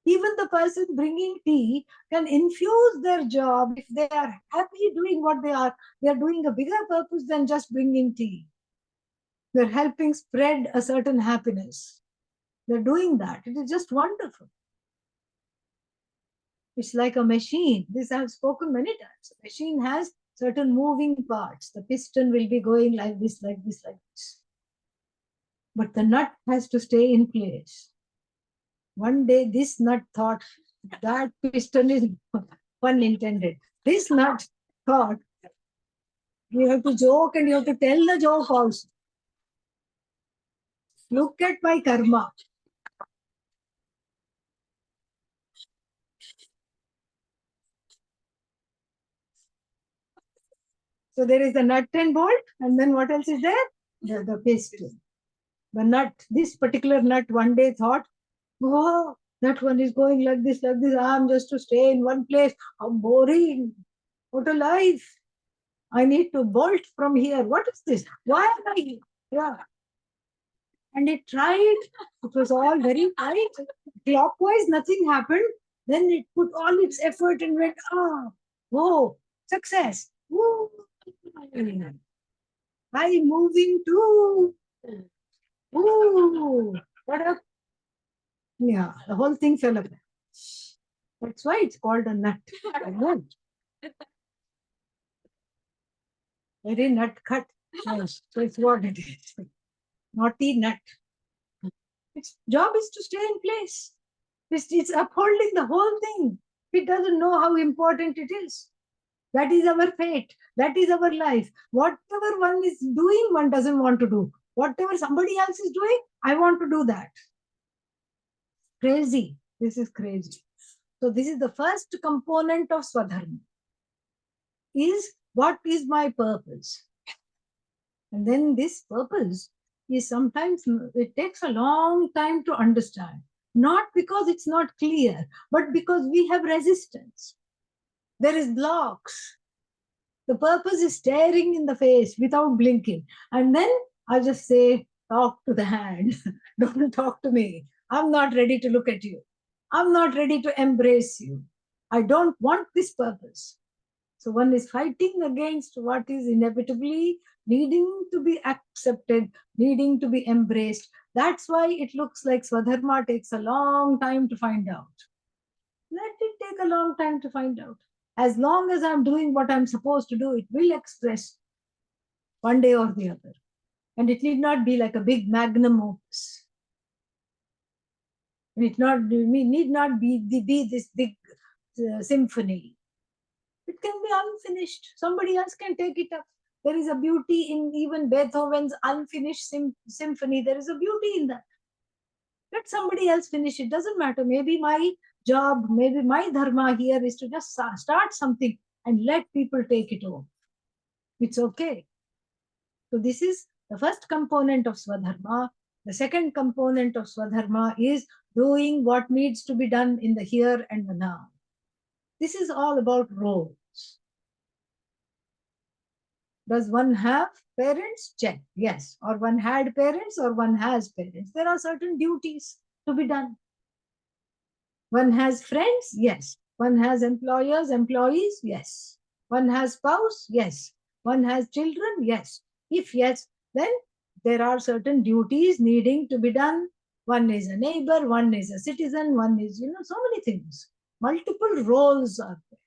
Even the person bringing tea can infuse their job. If they are happy doing what they are doing a bigger purpose than just bringing tea. They're helping spread a certain happiness. They're doing that. It is just wonderful. It's like a machine. This I have spoken many times. A machine has certain moving parts. The piston will be going like this, like this, like this. But the nut has to stay in place. One day this nut thought, that piston is pun intended. This nut thought, you have to joke and you have to tell the joke also. Look at my karma. So there is the nut and bolt, and then what else is there? The piston. The nut, this particular nut one day thought, oh, that one is going like this, like this. I'm just to stay in one place. How boring. What a life. I need to bolt from here. What is this? Why am I here? Yeah. And it tried. It was all very tight. Clockwise, nothing happened. Then it put all its effort and went, whoa, success. Woo. I'm moving too. Ooh, what a, yeah, the whole thing fell apart. That's why it's called a nut. Very nut cut. Yes, so it's what it is. Naughty nut. Its job is to stay in place. It's upholding the whole thing. It doesn't know how important it is. That is our fate. That is our life. Whatever one is doing, one doesn't want to do. Whatever somebody else is doing, I want to do that. Crazy. This is crazy. So this is the first component of Swadharma. Is what is my purpose? And then this purpose is sometimes, it takes a long time to understand. Not because it's not clear, but because we have resistance. There is blocks. The purpose is staring in the face without blinking. And then I just say, talk to the hand. Don't talk to me. I'm not ready to look at you. I'm not ready to embrace you. I don't want this purpose. So one is fighting against what is inevitably needing to be accepted, needing to be embraced. That's why it looks like Swadharma takes a long time to find out. Let it take a long time to find out. As long as I'm doing what I'm supposed to do, it will express one day or the other. And it need not be like a big magnum opus. It need not be this big symphony. It can be unfinished. Somebody else can take it up. There is a beauty in even Beethoven's unfinished symphony. There is a beauty in that. Let somebody else finish it. Doesn't matter. Maybe my job, maybe my dharma here is to just start something and let people take it over. It's okay. So this is the first component of Swadharma. The second component of Swadharma is doing what needs to be done in the here and the now. This is all about roles. Does one have parents? Check. Yes. Or one had parents or one has parents. There are certain duties to be done. One has friends? Yes. One has employers, employees? Yes. One has spouse? Yes. One has children? Yes. If yes, then there are certain duties needing to be done. One is a neighbor, one is a citizen, one is, so many things. Multiple roles are there.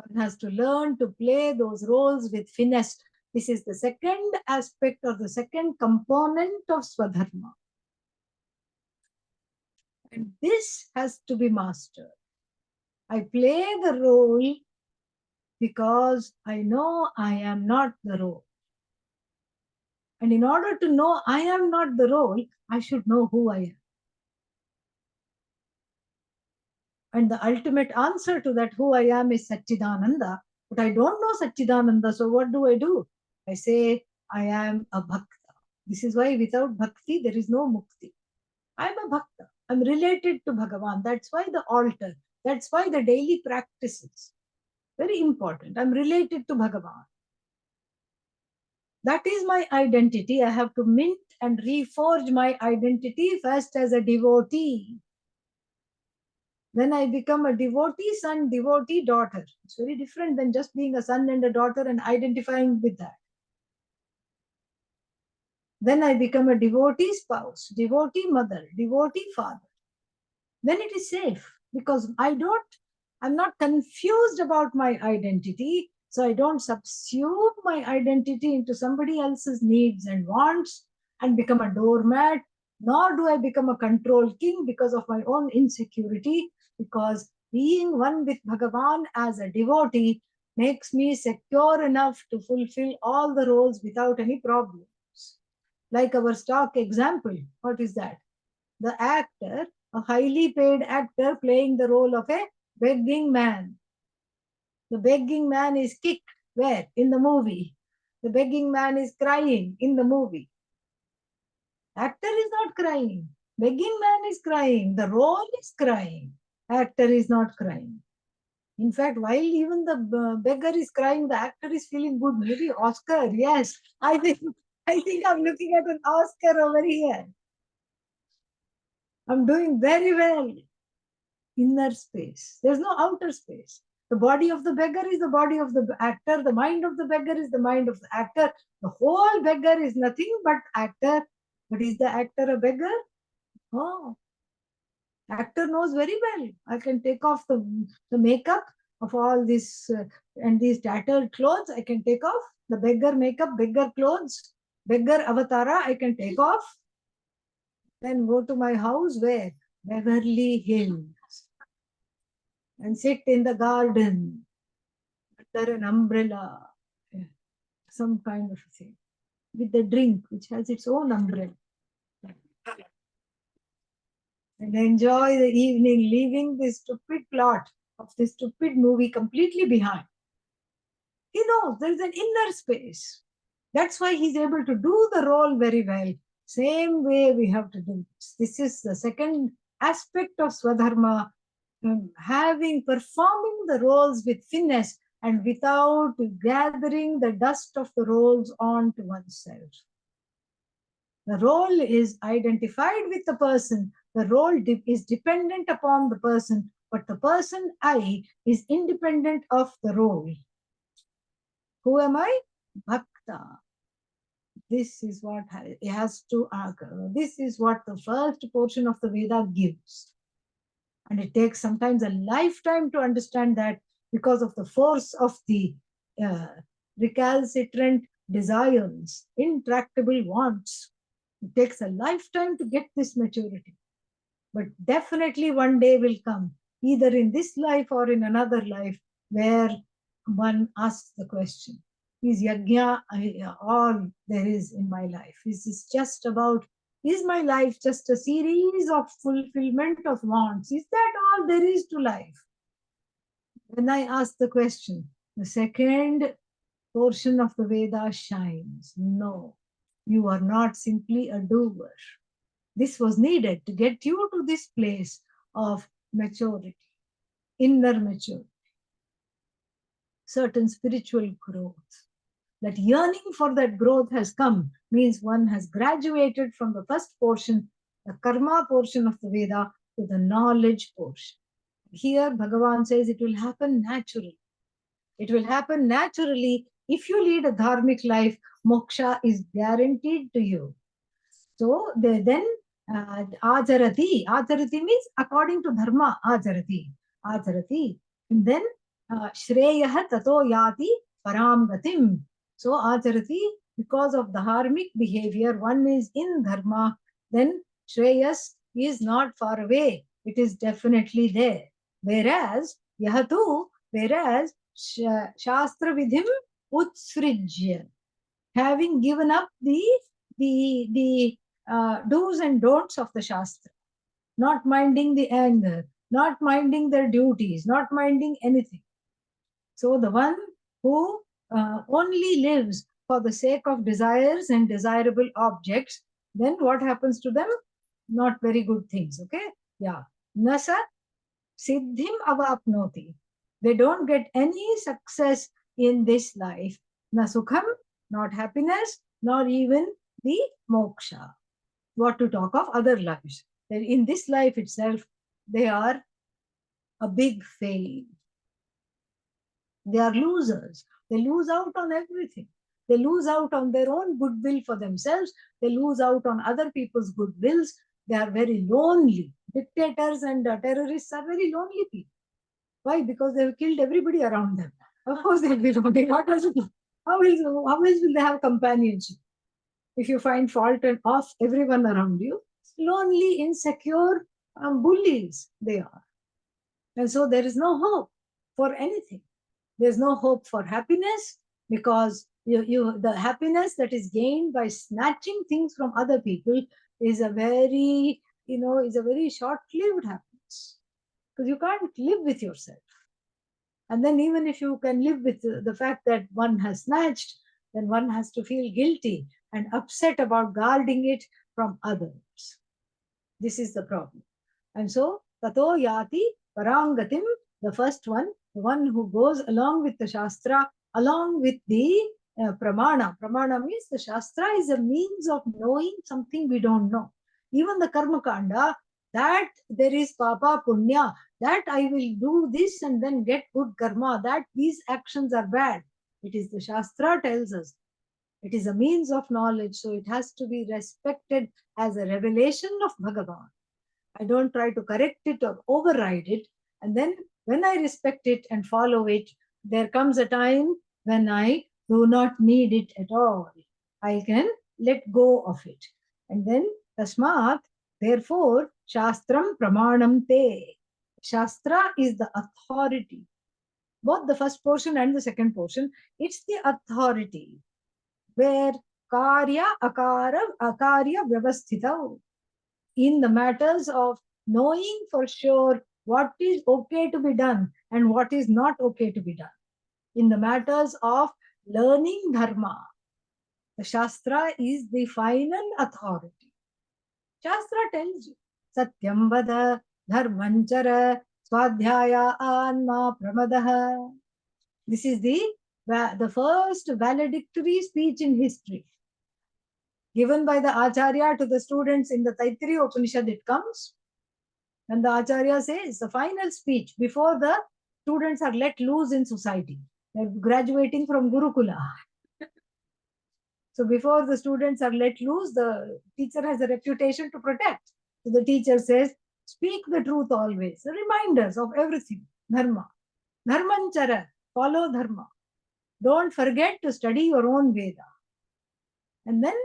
One has to learn to play those roles with finesse. This is the second aspect or the second component of Swadharma. And this has to be mastered. I play the role because I know I am not the role. And in order to know I am not the role, I should know who I am. And the ultimate answer to that who I am is Satchidananda. But I don't know Satchidananda, so what do? I say I am a bhakta. This is why without bhakti, there is no mukti. I am a bhakta. I'm related to Bhagavan. That's why the altar. That's why the daily practices. Very important. I'm related to Bhagavan. That is my identity. I have to mint and reforge my identity first as a devotee. Then I become a devotee son, devotee daughter. It's very different than just being a son and a daughter and identifying with that. Then I become a devotee spouse, devotee mother, devotee father. Then it is safe because I'm not confused about my identity. So I don't subsume my identity into somebody else's needs and wants and become a doormat, nor do I become a control king because of my own insecurity, because being one with Bhagavan as a devotee makes me secure enough to fulfill all the roles without any problems. Like our stock example, what is that? The actor, a highly paid actor playing the role of a begging man. The begging man is kicked where? In the movie. The begging man is crying in the movie. Actor is not crying. Begging man is crying. The role is crying. Actor is not crying. In fact, while even the beggar is crying, the actor is feeling good. Maybe Oscar, yes. I think I'm looking at an Oscar over here. I'm doing very well. Inner space. There's no outer space. The body of the beggar is the body of the actor. The mind of the beggar is the mind of the actor. The whole beggar is nothing but actor. But is the actor a beggar? Oh, actor knows very well. I can take off the makeup of all this and these tattered clothes. I can take off the beggar makeup, beggar clothes, beggar avatara. I can take off. Then go to my house where? Beverly Hills. And sit in the garden under an umbrella, some kind of thing, with the drink which has its own umbrella. And enjoy the evening, leaving this stupid plot of this stupid movie completely behind. He knows there is an inner space. That's why he's able to do the role very well. Same way we have to do this. This is the second aspect of Swadharma, performing the roles with finesse and without gathering the dust of the roles onto oneself. The role is identified with the person. The role is dependent upon the person, but the person I is independent of the role. Who am I? Bhakta. This is what it has to occur. This is what the first portion of the Veda gives. And it takes sometimes a lifetime to understand that because of the force of the recalcitrant desires, intractable wants. It takes a lifetime to get this maturity. But definitely one day will come, either in this life or in another life, where one asks the question, is yajna all there is in my life? Is this just about, is my life just a series of fulfillment of wants? Is that all there is to life? When I ask the question, the second portion of the Veda shines. No, you are not simply a doer. This was needed to get you to this place of maturity, inner maturity, certain spiritual growth. That yearning for that growth has come, means one has graduated from the first portion, the karma portion of the Veda, to the knowledge portion. Here, Bhagavan says it will happen naturally. It will happen naturally. If you lead a dharmic life, moksha is guaranteed to you. So then ajarati. Ajarati means according to dharma, ajarati. Ajarati. And then shreyah tato yati param gatim. So ajarati, because of the dharmic behavior, one is in dharma, then shreyas is not far away. It is definitely there. Whereas yahatu, whereas shastra vidhim utsrijya, having given up the do's and don'ts of the Shastra, not minding the anger, not minding their duties, not minding anything. So the one who only lives for the sake of desires and desirable objects, then what happens to them? Not very good things, okay? Yeah. Nasa siddhim avapnoti. They don't get any success in this life. Na sukham, not happiness, nor even the moksha. What to talk of other lives? In this life itself, they are a big fail. They are losers. They lose out on everything. They lose out on their own goodwill for themselves. They lose out on other people's goodwills. They are very lonely. Dictators and terrorists are very lonely people. Why? Because they have killed everybody around them. Of course, they'll be lonely. How else will they have companionship? If you find fault and of everyone around you, lonely, insecure bullies they are. And so there is no hope for anything. There's no hope for happiness, because the happiness that is gained by snatching things from other people is a very, is a very short-lived happiness. Because you can't live with yourself. And then even if you can live with the fact that one has snatched, then one has to feel guilty and upset about guarding it from others. This is the problem. And so, tato yati parangatim, the first one, the one who goes along with the Shastra, along with the pramana. Pramana means the Shastra is a means of knowing something we don't know. Even the Karma Kanda, that there is papa punya, that I will do this and then get good karma, that these actions are bad. It is the Shastra tells us. It is a means of knowledge, so it has to be respected as a revelation of Bhagavan. I don't try to correct it or override it. And then when I respect it and follow it, there comes a time when I do not need it at all. I can let go of it. And then tasmat, therefore, shastram pramanam te. Shastra is the authority. Both the first portion and the second portion, it's the authority where karya akarya vyavasthita, in the matters of knowing for sure what is okay to be done and what is not okay to be done. In the matters of learning dharma, the Shastra is the final authority. Shastra tells you, Satyam vada dharmanchara swadhyaya anma pramadaha. This is the first valedictory speech in history. Given by the Acharya to the students in the Taittiriya Upanishad, it comes. And the Acharya says the final speech before the students are let loose in society. They're graduating from Gurukula. So before the students are let loose, the teacher has a reputation to protect. So the teacher says, speak the truth always. Reminders of everything. Dharma. Dharmanchara. Follow dharma. Don't forget to study your own Veda. And then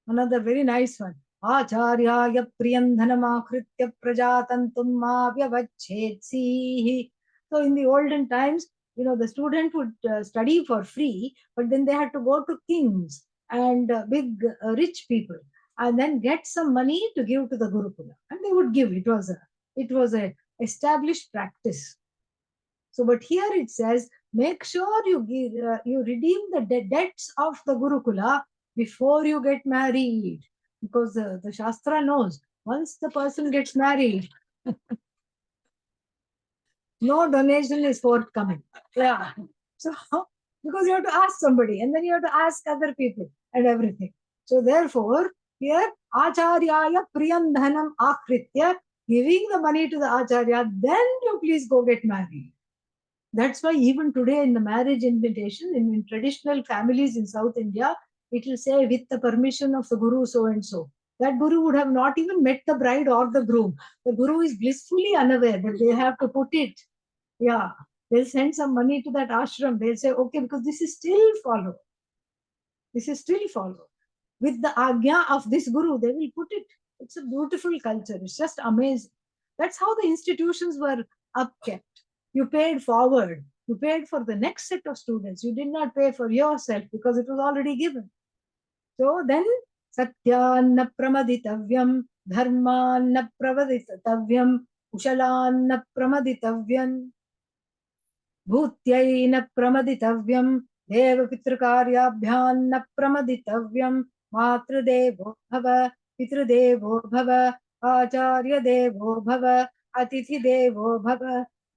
another very nice one. Acharyaya priyandhanamakhritya prajatantum ma vyavachhetsi. So in the olden times, the student would study for free, but then they had to go to kings and big rich people and then get some money to give to the Gurukula. And they would give. It was a established practice. So, but here it says, make sure you redeem the debts of the Gurukula before you get married, because the Shastra knows once the person gets married, no donation is forthcoming. Yeah. So, because you have to ask somebody, and then you have to ask other people and everything. So, therefore, here Acharyaya Priyandhanam Akritya, giving the money to the Acharya, then you please go get married. That's why even today in the marriage invitation, in traditional families in South India, it will say with the permission of the Guru so and so. That Guru would have not even met the bride or the groom. The Guru is blissfully unaware that they have to put it. Yeah, they'll send some money to that ashram. They'll say, okay, because this is still followed. This is still followed. With the agya of this Guru, they will put it. It's a beautiful culture. It's just amazing. That's how the institutions were upkept. You paid forward. You paid for the next set of students. You did not pay for yourself because it was already given. So then, satyanna pramaditavyam, dharmanna pramaditavyam, kushalanna pramaditavyam, भूत्यै न प्रमदितव्यं देवपितृकार्याभ्यां न प्रमदितव्यं मातृदेवो भव पितृदेवो भव आचार्यदेवो भव अतिथिदेवो भव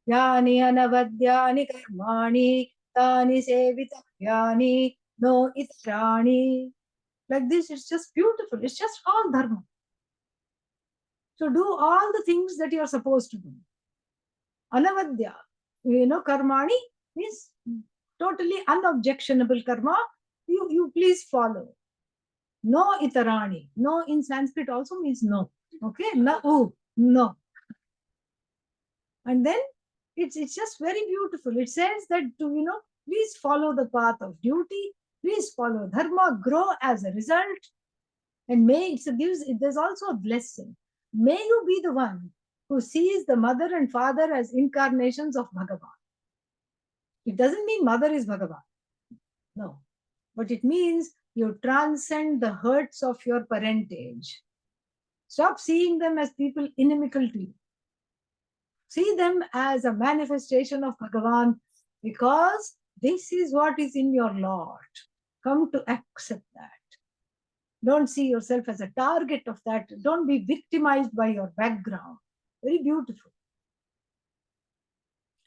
यानि अनवद्यानि कर्माणि तानि सेवितव्यानि no इतराणि. Like this, it's just beautiful. It's just all dharma. So do all the things that you are supposed to do. Anavadya, karmani means totally unobjectionable karma. You please follow. No itarani. No in Sanskrit also means no. Okay? No. And then it's just very beautiful. It says that please follow the path of duty. Please follow dharma. Grow as a result. And there's also a blessing. May you be the one who sees the mother and father as incarnations of Bhagavan. It doesn't mean mother is Bhagavan. No. But it means you transcend the hurts of your parentage. Stop seeing them as people inimical to you. See them as a manifestation of Bhagavan, because this is what is in your Lord. Come to accept that. Don't see yourself as a target of that. Don't be victimized by your background. Very beautiful.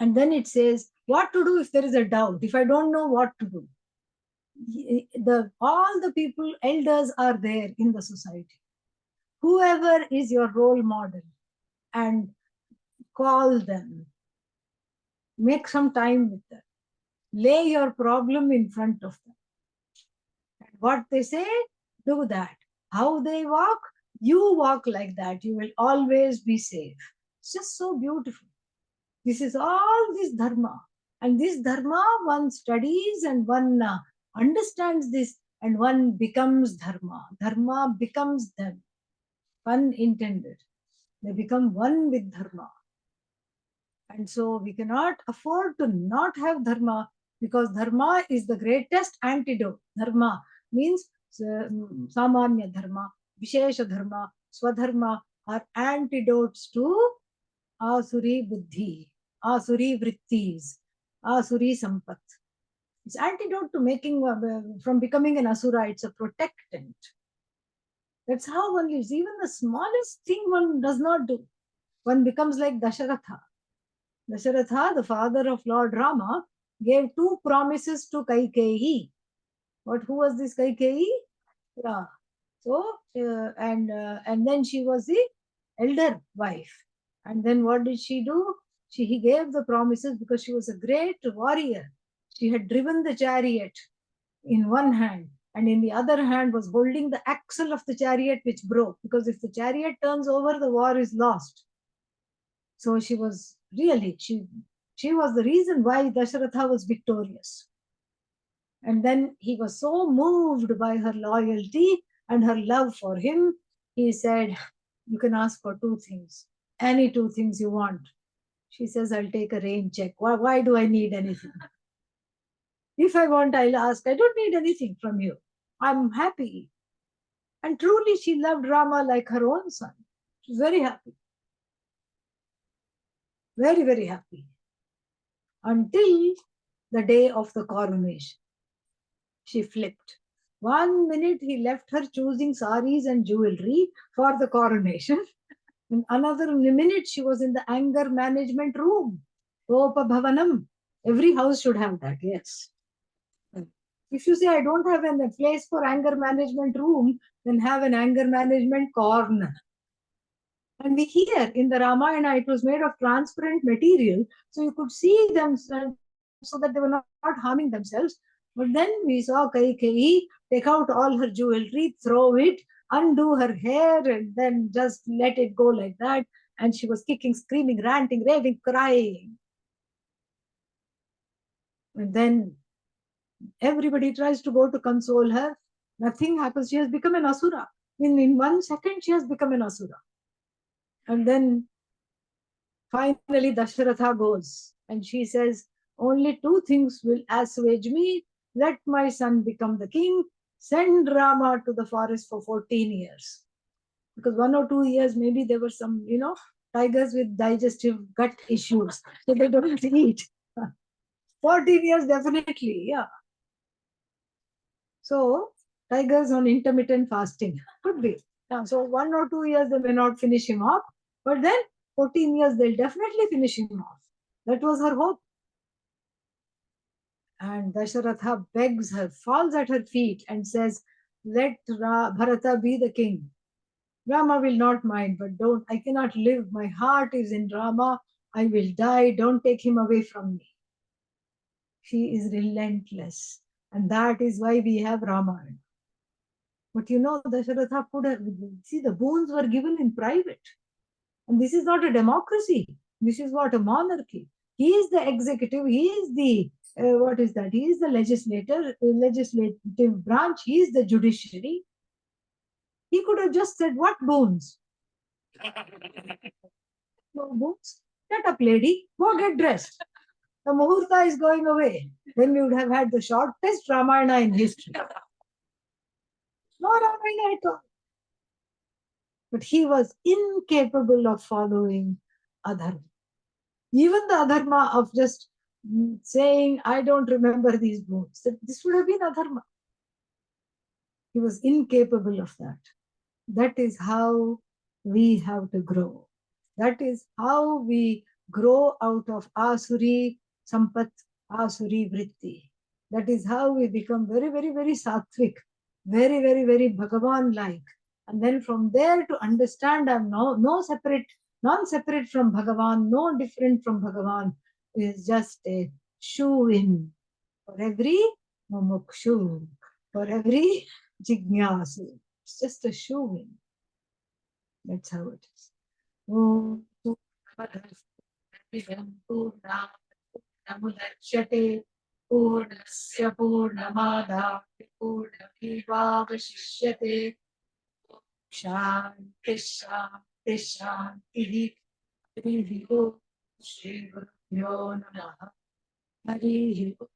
And then it says, what to do if there is a doubt, if I don't know what to do. All the people, elders are there in the society. Whoever is your role model, and call them. Make some time with them. Lay your problem in front of them. And what they say, do that. How they walk, you walk like that. You will always be safe. It's just so beautiful. This is all this dharma. And this dharma, one studies and one understands this, and one becomes dharma. Dharma becomes them. Pun intended. They become one with dharma. And so we cannot afford to not have dharma, because dharma is the greatest antidote. Dharma means samanya dharma, vishesha dharma, swadharma are antidotes to asuri buddhi, asuri vrittis, asuri sampat. It's antidote to from becoming an asura. It's a protectant. That's how one lives. Even the smallest thing one does not do. One becomes like Dasharatha. Dasharatha, the father of Lord Rama, gave 2 promises to Kaikeyi. Who was this Kaikeyi? Yeah. So, and then she was the elder wife. And then what did she do? He gave the promises because she was a great warrior. She had driven the chariot in one hand, and in the other hand was holding the axle of the chariot, which broke, because if the chariot turns over, the war is lost. So she was really, she was the reason why Dasharatha was victorious. And then he was so moved by her loyalty and her love for him, he said, you can ask for two things, any two things you want. She says, I'll take a rain check. Why do I need anything? If I want, I'll ask. I don't need anything from you. I'm happy. And truly, she loved Rama like her own son. She was very happy. Very, very happy. Until the day of the coronation. She flipped. 1 minute he left her choosing saris and jewelry for the coronation. In another minute she was in the anger management room. Opa Bhavanam. Every house should have that, yes. If you say, I don't have a place for anger management room, then have an anger management corner. And we hear in the Ramayana, it was made of transparent material, so you could see them so that they were not harming themselves. But then we saw Kaikeyi take out all her jewelry, throw it, undo her hair, and then just let it go like that. And she was kicking, screaming, ranting, raving, crying. And then everybody tries to go to console her. Nothing happens. She has become an asura. In 1 second, she has become an asura. And then finally, Dasharatha goes and she says, only two things will assuage me. Let my son become the king. Send Rama to the forest for 14 years. Because 1 or 2 years, maybe there were some, tigers with digestive gut issues. So they don't eat. 14 years, definitely, yeah. So, tigers on intermittent fasting could be. So, 1 or 2 years, they may not finish him off. But then 14 years, they'll definitely finish him off. That was her hope. And Dasharatha begs her, falls at her feet and says, let Bharata be the king. Rama will not mind, but I cannot live. My heart is in Rama. I will die. Don't take him away from me. She is relentless. And that is why we have Ramayana. But Dasharatha could have, see, the boons were given in private. And this is not a democracy. This is what, a monarchy. He is the executive. He is the, what is that? He is the legislative branch. He is the judiciary. He could have just said, what boons? No boons. Shut up, lady. Go get dressed. The Muhurta is going away. Then we would have had the shortest Ramayana in history. No Ramayana at all. But he was incapable of following adharma. Even the adharma of just saying, I don't remember these boons. This would have been adharma. He was incapable of that. That is how we have to grow. That is how we grow out of asuri sampat, asuri vritti. That is how we become very, very, very sattvic, very, very, very Bhagavan-like. And then from there to understand I'm non-separate from Bhagavan, no different from Bhagavan, is just a shoe-in for every mumukshu, for every jignasu. It's just a shoe-in. That's how it is. पूर्णस्य पूर्णमादाय पूर्णमेवावशिष्यते शान्ति शान्ति शान्तिः हरिः ओम् श्रीगुरुभ्यो नमः हरिः ओम्